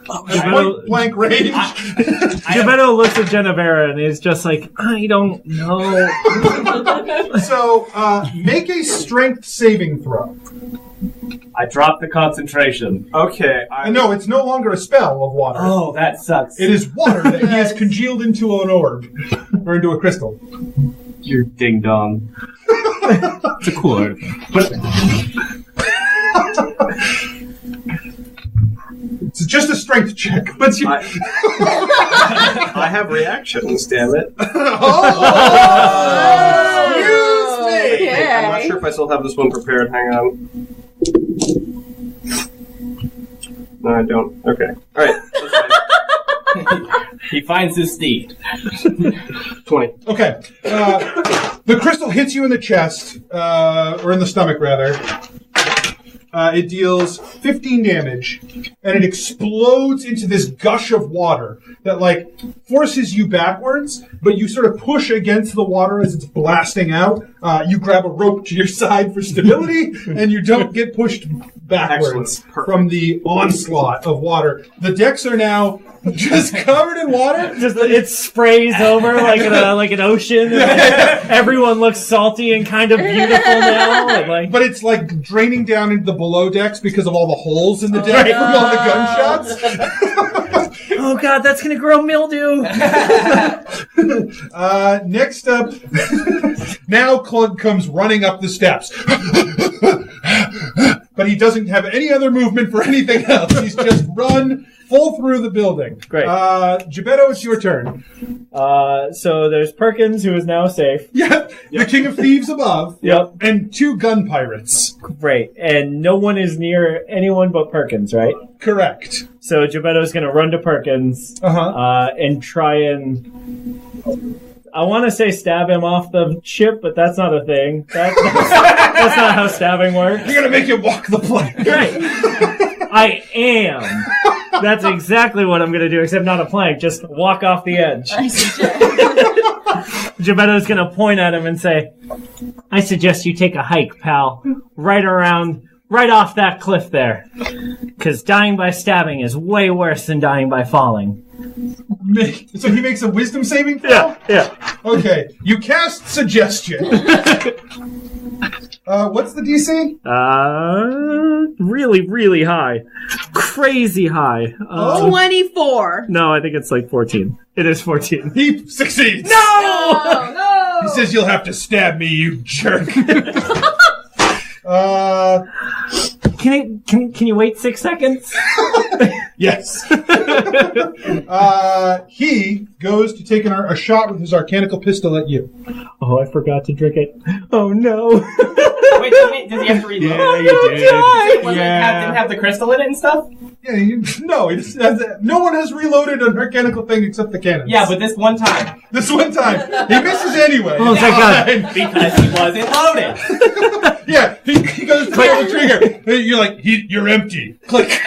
Point blank range. Geppetto looks at Genevera and is just like, I don't know. So make a strength saving throw. I dropped the concentration. Okay. No, it's no longer a spell of water. Oh, that sucks. It is water that he has congealed into an orb or into a crystal. You're ding dong. It's a cool artifact. But It's just a strength check. But you... I have reactions, damn it. Excuse me! Okay. I'm not sure if I still have this one prepared. Hang on. No, I don't. Okay. All right. That's fine. He finds his steed. 20. Okay. The crystal hits you in the chest, or in the stomach, rather. It deals 15 damage, and it explodes into this gush of water that, forces you backwards, but you sort of push against the water as it's blasting out, You grab a rope to your side for stability, and you don't get pushed backwards from the onslaught of water. The decks are now just covered in water. Just it sprays over like an ocean. Everyone looks salty and kind of beautiful now. And but it's like draining down into the below decks because of all the holes in the deck from all the gunshots. Oh god, that's gonna grow mildew. Next up, now Clug comes running up the steps. But he doesn't have any other movement for anything else. He's just run full through the building. Great. Gebetto, it's your turn. So there's Perkins, who is now safe. Yep. The King of Thieves above. Yep. And 2 gun pirates. Great. And no one is near anyone but Perkins, right? Correct. So Gebetto's going to run to Perkins and try and... I want to say stab him off the ship, but that's not a thing. That's not how stabbing works. You're going to make him walk the plank. Right. I am. That's exactly what I'm going to do, except not a plank. Just walk off the edge. Gebetto's going to point at him and say, I suggest you take a hike, pal. Right off that cliff there. Because dying by stabbing is way worse than dying by falling. So he makes a wisdom saving throw? Yeah. Okay. You cast Suggestion. What's the DC? Really, really high. Crazy high. 24. No, I think it's like 14. It is 14. He succeeds. No! He says, you'll have to stab me, you jerk. Can you wait 6 seconds? Yes. He goes to take a shot with his arcanical pistol at you. Oh, I forgot to drink it. Oh, no. Wait, does he have to reload? Yeah, you did. Didn't have the crystal in it and stuff? Yeah, no, no one has reloaded an arcanical thing except the cannons. Yeah, but this one time. This one time. He misses anyway. Oh, thank God. Because he wasn't loaded. Yeah, he goes to pull the trigger. You're like, you're empty. Click.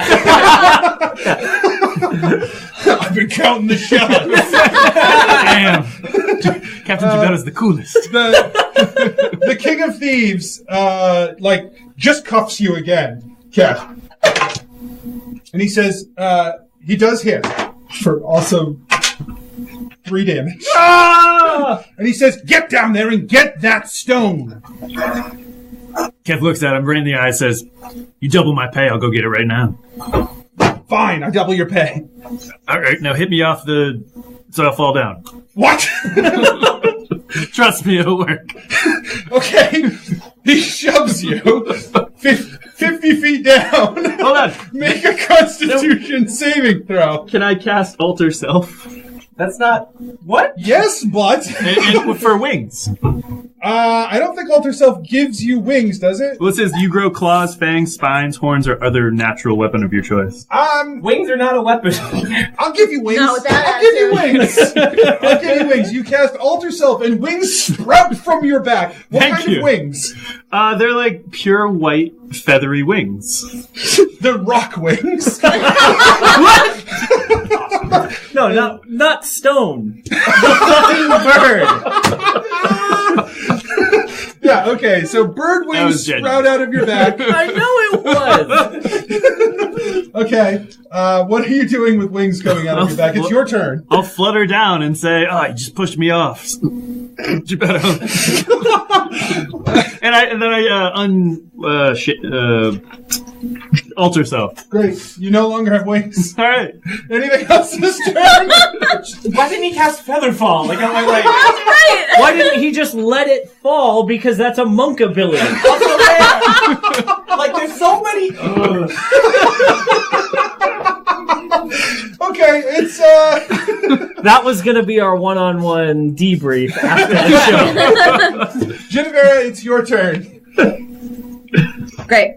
I've been counting the shots. Damn. Captain Gebetto's the coolest. The King of Thieves, just cuffs you again, Cap. And he says, he does hit for also 3 damage. Ah! And he says, get down there and get that stone. Kev looks at him right in the eye and says, you double my pay, I'll go get it right now. Fine, I double your pay. All right, now hit me off so I'll fall down. What? Trust me, it'll work. Okay. He shoves you 50 feet down. Hold on. Make a Constitution saving throw. Can I cast Alter Self? That's not... What? Yes, but... and for wings. I don't think Alter Self gives you wings, does it? Well, it says you grow claws, fangs, spines, horns, or other natural weapon of your choice. Wings are not a weapon. I'll give you wings. No, with that I'll give you wings. I'll give you wings. You cast Alter Self, and wings sprout from your back. What Thank kind you. of wings? They're like pure white, feathery wings. The rock wings. No, not stone. The fucking bird. Yeah, okay, so bird wings was genuine. sprout out of your back. I know it was. Okay, what are you doing with wings coming out of your back? It's your turn. I'll flutter down and say, oh, you just pushed me off. Gebetto. and then I alter self. Great, you no longer have wings. All right. Anything else this turn? Why didn't he cast Featherfall? Like, I'm like... Right. Why didn't he just let it fall? Because that's a monk ability. Also there. Like, there's so many... Okay, it's That was going to be our one-on-one debrief after the show. Genevera, it's your turn. Great.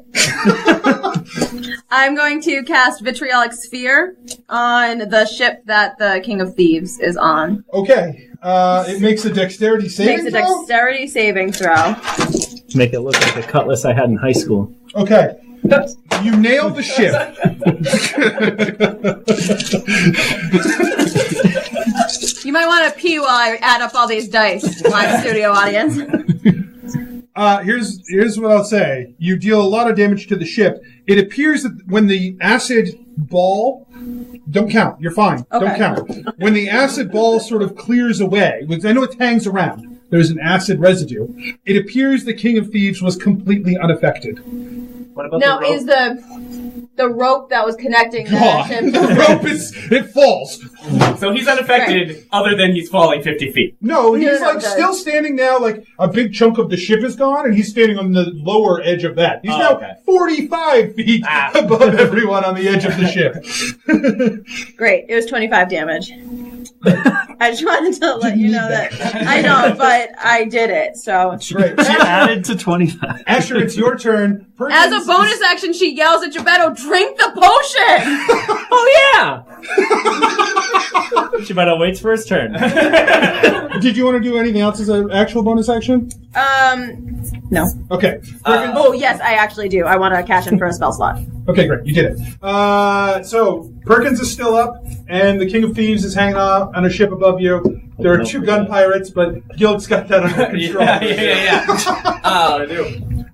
I'm going to cast Vitriolic Sphere on the ship that the King of Thieves is on. Okay, it makes a dexterity saving Makes a throw? dexterity saving throw. Make it look like the cutlass I had in high school. Okay. You nailed the ship. You might want to pee while I add up all these dice, live studio audience. Here's what I'll say. You deal a lot of damage to the ship. It appears that when the acid ball... Don't count. You're fine. Okay. Don't count. When the acid ball sort of clears away, because I know it hangs around, there's an acid residue, it appears the King of Thieves was completely unaffected. What about Now, the rope? is the rope that was connecting the ship... The rope it falls. So he's unaffected, other than he's falling 50 feet. No, he's No, like still standing now, like a big chunk of the ship is gone, and he's standing on the lower edge of that. He's now okay. 45 feet above everyone on the edge of the ship. Great. It was 25 damage. I just wanted to let you know that. I know, but I did it, so... Great. She added to 25. Asher, it's your turn. As a bonus action, she yells at Geppetto, drink the potion! Oh yeah! Geppetto waits for his turn. Did you want to do anything else as an actual bonus action? No. Okay. Oh, yes, I actually do. I want to cash in for a spell slot. Okay, great. You did it. So, Perkins is still up, and the King of Thieves is hanging out on a ship above you. There are 2 gun pirates, but Gilt's got that under control. Yeah.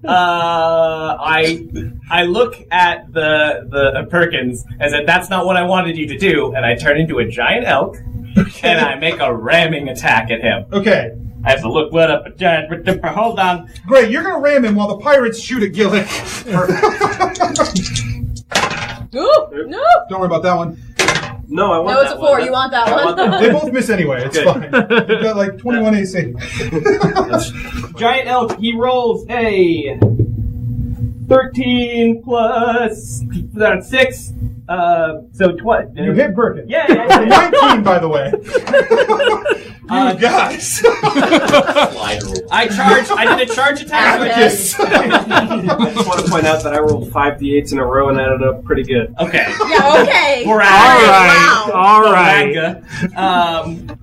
I do. I look at the Perkins and said, "That's not what I wanted you to do," and I turn into a giant elk and I make a ramming attack at him. Okay. I have to look what up a giant. Hold on. Great, you're going to ram him while the pirates shoot at Gillick. Ooh, no! Don't worry about that one. No, I want No, it's that a 4. one. You want that I want one? that They both miss anyway. It's Okay. fine. You've got like 21 AC. Giant elk. He rolls a 13 plus 6. So 20. You hit Perkins. Yeah. 19, by the way. You guys. I did a charge attack. So I just. I just want to point out that I rolled 5 d8s in a row and added up pretty good. Okay. Yeah, okay. Brag. Wow. All right.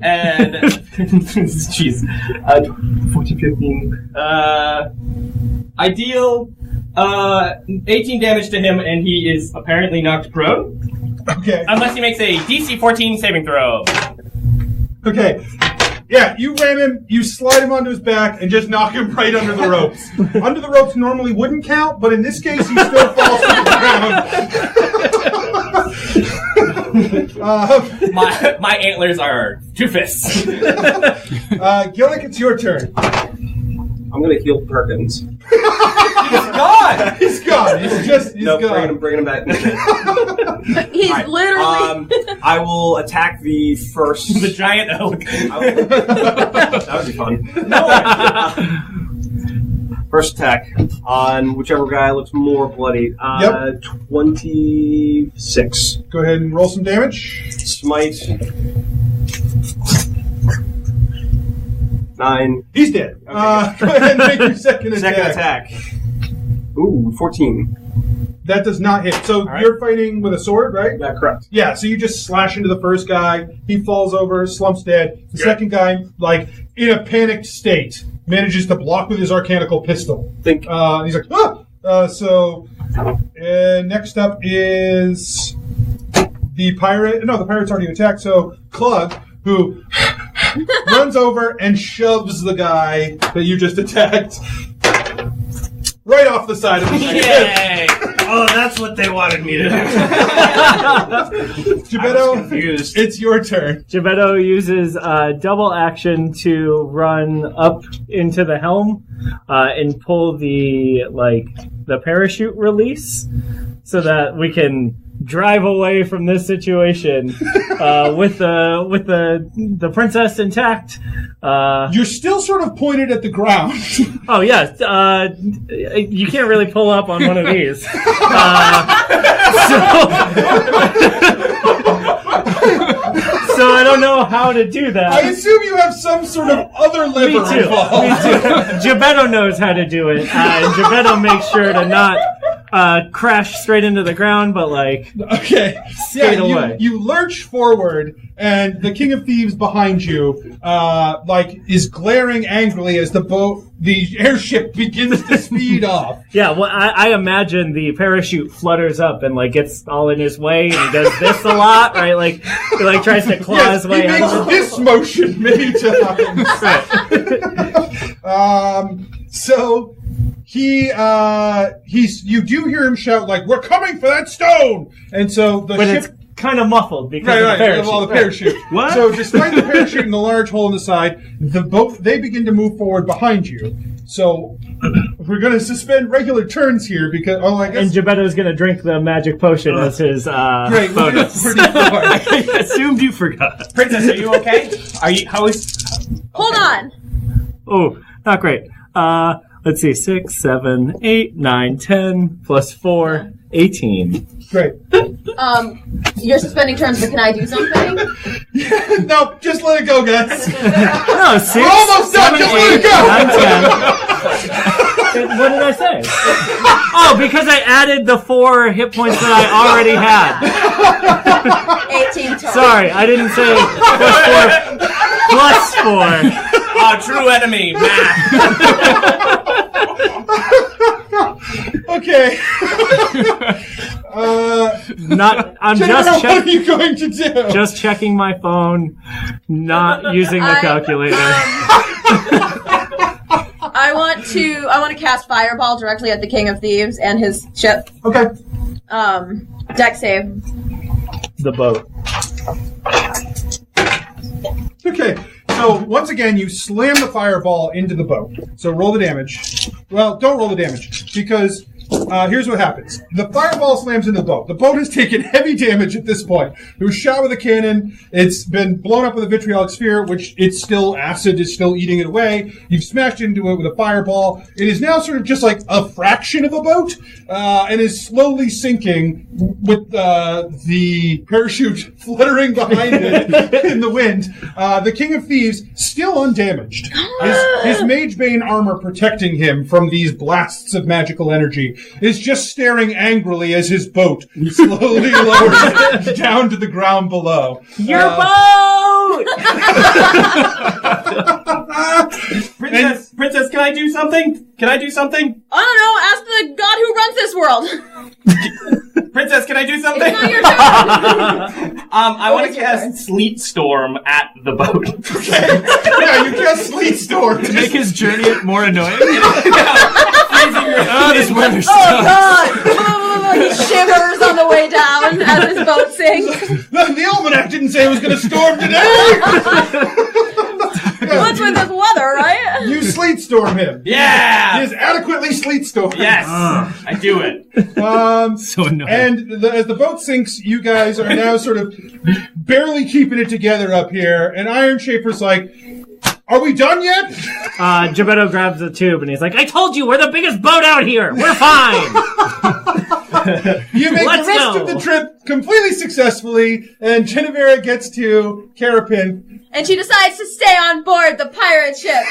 And jeez, 14, 15. I deal 18 damage to him, and he is apparently knocked prone, Okay. unless he makes a DC 14 saving throw. Okay. Yeah, you ram him, you slide him onto his back, and just knock him right under the ropes. Under the ropes normally wouldn't count, but in this case, he still falls to the ground. My antlers are 2 fists. Gillick, it's your turn. I'm going to heal Perkins. God! He's gone. He's gone. Bringing him back. He's literally... I will attack the first. The giant elk. That would be fun. First attack on whichever guy looks more bloody. 26. Go ahead and roll some damage. Smite. 9. He's dead. Go ahead and make your second attack. Ooh, 14. That does not hit. So you're fighting with a sword, right? Yeah, correct. Yeah, so you just slash into the first guy. He falls over, slumps dead. The second guy, like, in a panicked state, manages to block with his arcanical pistol. Think. He's like, ah! Next up is the pirate. No, the pirate's already attacked. So Klug, who runs over and shoves the guy that you just attacked right off the side of the ship. Yay! Oh, that's what they wanted me to do. Geppetto, it's your turn. Geppetto uses double action to run up into the helm and pull the parachute release so that we can drive away from this situation with the princess intact. You're still sort of pointed at the ground. Oh yes, you can't really pull up on one of these. So I don't know how to do that. I assume you have some sort of other lever Me too. Geppetto knows how to do it. And Geppetto makes sure to not crash straight into the ground, but skate away. You lurch forward, and the King of Thieves behind you, is glaring angrily as the airship begins to speed off. Yeah, well, I imagine the parachute flutters up and gets all in his way, and he does this a lot, right? He tries to claw his way out. He makes this motion many times. So you do hear him shout like, "We're coming for that stone!" And so the But ship. it's kind of muffled because of the Right, parachute. well, the parachute. What? So, despite the parachute and the large hole in the side, the boat they begin to move forward behind you. So, we're going to suspend regular turns here because I guess. And Gebetto's going to drink the magic potion as his Great, bonus. pretty far. I assumed you forgot. Princess, are you okay? Are you? How is? Hold on. Oh, not great. Let's see, 6, 7, 8, 9, 10, plus 4, 18. Great. You're suspending turns, but can I do something? No, just let it go, guys. No, 6, We're almost done. 7, Just let 8, it go. 9, 10. What did I say? Oh, because I added the 4 hit points that I already had. 18 total. Sorry, I didn't say plus 4. Our true enemy, Matt. Okay. I'm Jennifer, just what are you going to do? just checking my phone, not using the calculator. I want to cast Fireball directly at the King of Thieves and his ship. Okay. Deck save. The boat. Okay. So, once again, you slam the fireball into the boat. So, roll the damage. Well, don't roll the damage, because here's what happens. The fireball slams into the boat. The boat has taken heavy damage at this point. It was shot with a cannon. It's been blown up with a vitriolic sphere, which it's still acid is still eating it away. You've smashed into it with a fireball. It is now sort of just like a fraction of a boat, and is slowly sinking with the parachute fluttering behind it in the wind. The King of Thieves, still undamaged. His Mage Bane armor protecting him from these blasts of magical energy is just staring angrily as his boat slowly lowers down to the ground below. Your boat! Princess, can I do something? Can I do something? I don't know. Ask the god who runs this world. Princess, can I do something? It's not your turn. I want to cast Sleet Storm at the boat. Okay. Yeah, you cast Sleet Storm To make his journey more annoying? Oh, this weather's Oh god! He shivers on the way down as his boat sinks. The almanac didn't say it was going to storm today! What's with this weather, right? You sleet storm him. Yeah! He is adequately sleet stormed. Yes! I do it. So annoying. And as the boat sinks, you guys are now sort of barely keeping it together up here, and Iron Shaper's like, "Are we done yet?" Gebetto grabs the tube and he's like, I told you, we're the biggest boat out here. We're fine. You make Let's the rest go. of the trip completely successfly, and Genevera gets to Carapin. And she decides to stay on board the pirate ship.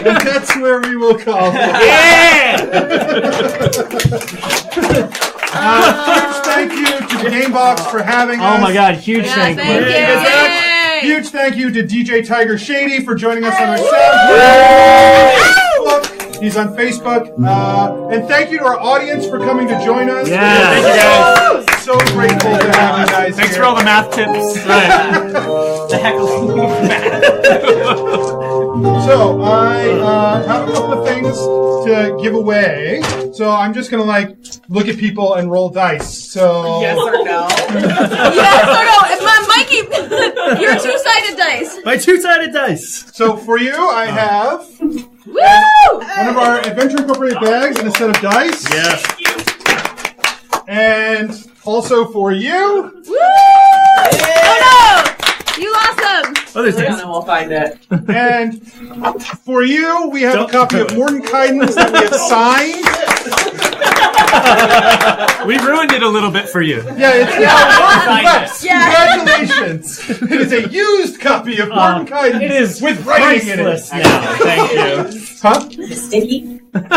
And that's where we will call it. Huge thank you to the Gamebox for having us. Oh my god, huge Yeah, thank thank you. you. Yay. Huge thank you to DJ TigerShady for joining us on our SoundCloud. He's on Facebook. And thank you to our audience for coming to join us. Yeah. Thank you, guys. So grateful to have you guys Thanks here. for all the math tips. The heckle Matt. So I have a couple of things to give away. So I'm just gonna look at people and roll dice. So Yes or no? Yes or no? It's my Mikey. Your two-sided dice. My two-sided dice. So for you, I have Woo! one of our Adventure Incorporated bags and a set of dice. Yes. And also for you, Woo! Oh no! You lost them. Oh, there's dice. We'll find it. and for you, we have a copy of Mordenkainen's that we have signed. We ruined it a little bit for you. Yeah, it's yes, Yeah. congratulations. It is a used copy of Mordenkainen's. It is with writing in it. priceless now. Thank you. Huh? Sticky? That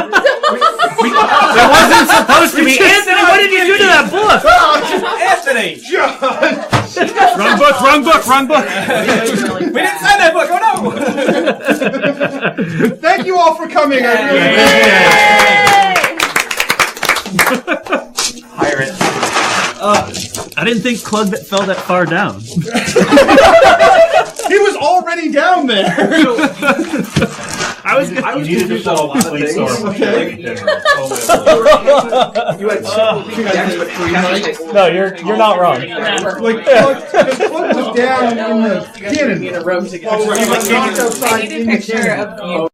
wasn't supposed to be. Anthony, what did you do to that book? Anthony! John. Wrong book, wrong book, wrong book. We didn't sign that book, oh no! Thank you all for coming. I really appreciate it. Pirate. I didn't think Clug that fell that far down. He was already down there. was You needed to confused sell a lot of complete things. store. Okay. You had two decks, but No, you're not wrong. Like, Cluck was down in the cannon. in a room together. While we're knocked outside I need a in the picture cannon. of you